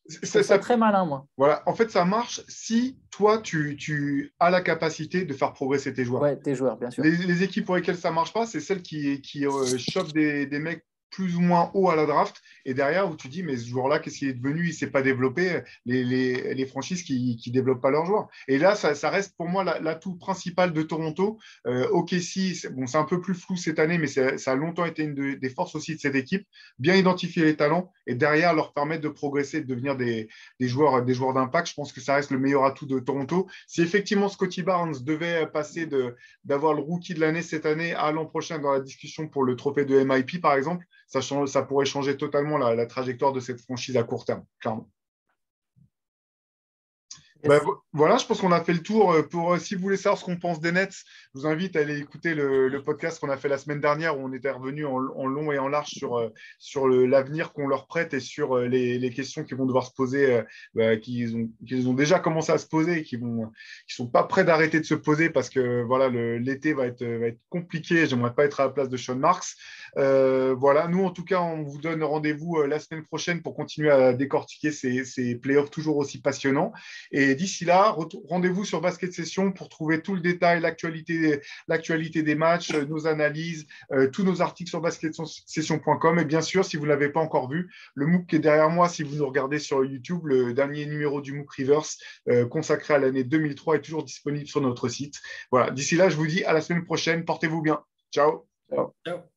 C'est très malin, moi. Voilà, en fait, ça marche si toi, tu as la capacité de faire progresser tes joueurs. Ouais, tes joueurs, bien sûr. Les équipes pour lesquelles ça ne marche pas, c'est celles qui chopent des mecs plus ou moins haut à la draft et derrière où tu dis mais ce joueur-là qu'est-ce qu'il est devenu, il ne s'est pas développé, les franchises qui ne développent pas leurs joueurs et là ça reste pour moi l'atout principal de Toronto. OKC, c'est un peu plus flou cette année mais ça a longtemps été une des forces aussi de cette équipe, bien identifier les talents et derrière leur permettre de progresser, de devenir des joueurs d'impact. Je pense que ça reste le meilleur atout de Toronto. Si effectivement Scottie Barnes devait passer d'avoir le rookie de l'année cette année à l'an prochain dans la discussion pour le trophée de MIP par exemple, ça pourrait changer totalement la trajectoire de cette franchise à court terme, clairement. Yes. Voilà, je pense qu'on a fait le tour. Si vous voulez savoir ce qu'on pense des Nets, je vous invite à aller écouter le podcast qu'on a fait la semaine dernière où on était revenu en long et en large sur l'avenir qu'on leur prête et sur les questions qu'ils vont devoir se poser, qu'ils ont déjà commencé à se poser et qui ne sont pas prêts d'arrêter de se poser parce que voilà, l'été va être compliqué. Je n'aimerais pas être à la place de Sean Marks. Voilà, nous, en tout cas, on vous donne rendez-vous la semaine prochaine pour continuer à décortiquer ces playoffs toujours aussi passionnants. Et d'ici là, rendez-vous sur Basket Session pour trouver tout le détail, l'actualité des matchs, nos analyses, tous nos articles sur basketsession.com. Et bien sûr, si vous ne l'avez pas encore vu, le MOOC qui est derrière moi, si vous nous regardez sur YouTube, le dernier numéro du MOOC Reverse consacré à l'année 2003 est toujours disponible sur notre site. Voilà, d'ici là, je vous dis à la semaine prochaine. Portez-vous bien. Ciao. Ciao. Ciao.